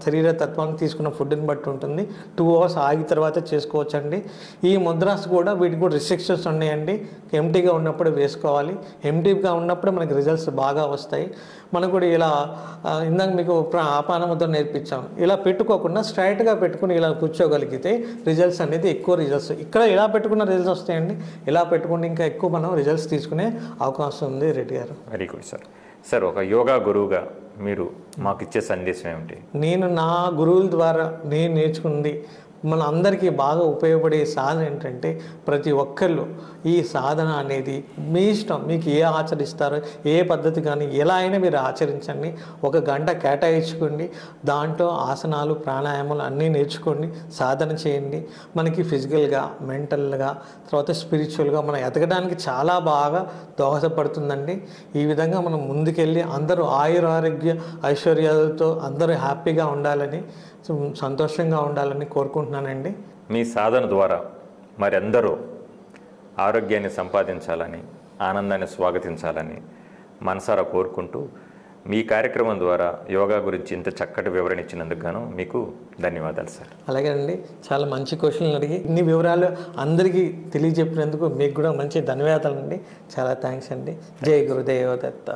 శరీర తత్వానికి తీసుకున్న ఫుడ్ని బట్టి ఉంటుంది. 2 అవర్స్ ఆగిన తర్వాత చేసుకోవచ్చండి. ఈ ముద్రాస్ కూడా వీటికి కూడా రిస్ట్రిక్షన్స్ ఉన్నాయండి. ఎంటీగా ఉన్నప్పుడు వేసుకోవాలి. ఎంటీగా ఉన్నప్పుడు మనకి రిజల్ట్స్ బాగా వస్తాయి. మనకు కూడా ఇలా ఇందాక మీకు ఆపాన ముద్ర నేర్పించాం. ఇలా పెట్టుకోకుండా స్ట్రైట్గా పెట్టుకుని ఇలా కూర్చోగలిగితే రిజల్ట్స్ అనేది ఎక్కువ రిజల్ట్స్ ఇక్కడ ఇలా పెట్టుకున్న రిజల్ట్స్ వస్తాయండి. ఇలా పెట్టుకుంటే ఇంకా ఎక్కువ మనం రిజల్ట్స్ తీసుకునే అవకాశం ఉంది రెడ్డి గారు. Very good sir. సార్, ఒక యోగా గురువుగా మీరు మాకు ఇచ్చే సందేశం ఏమిటి? నేను నా గురువుల ద్వారా నేను నేర్చుకుంది మన అందరికీ బాగా ఉపయోగపడే సాధన ఏంటంటే ప్రతి ఒక్కళ్ళు ఈ సాధన అనేది మీ ఇష్టం, మీకు ఏ ఆచరిస్తారో ఏ పద్ధతి కానీ ఎలా అయినా మీరు ఆచరించండి. 1 గంట కేటాయించుకోండి. దాంట్లో ఆసనాలు ప్రాణాయామాలు అన్నీ నేర్చుకోండి, సాధన చేయండి. మనకి ఫిజికల్గా మెంటల్గా తర్వాత స్పిరిచువల్గా మనం ఎదగడానికి చాలా బాగా దోహదపడుతుందండి. ఈ విధంగా మనం ముందుకెళ్ళి అందరూ ఆయురారోగ్య ఐశ్వర్యాలతో అందరూ హ్యాపీగా ఉండాలని సంతోషంగా ఉండాలని కోరుకుంటున్నానండి. మీ సాధన ద్వారా మరెందరూ ఆరోగ్యాన్ని సంపాదించాలని, ఆనందాన్ని స్వాగతించాలని మనసారా కోరుకుంటూ మీ కార్యక్రమం ద్వారా యోగా గురించి ఇంత చక్కటి వివరణ ఇచ్చినందుకు గాను మీకు ధన్యవాదాలు సార్. అలాగే అండి, చాలా మంచి క్వశ్చన్లు అడిగి ఇన్ని వివరాలు అందరికీ తెలియజెప్పినందుకు మీకు కూడా మంచి ధన్యవాదాలు అండి. చాలా థ్యాంక్స్ అండి. జై గురుదేవ దత్త.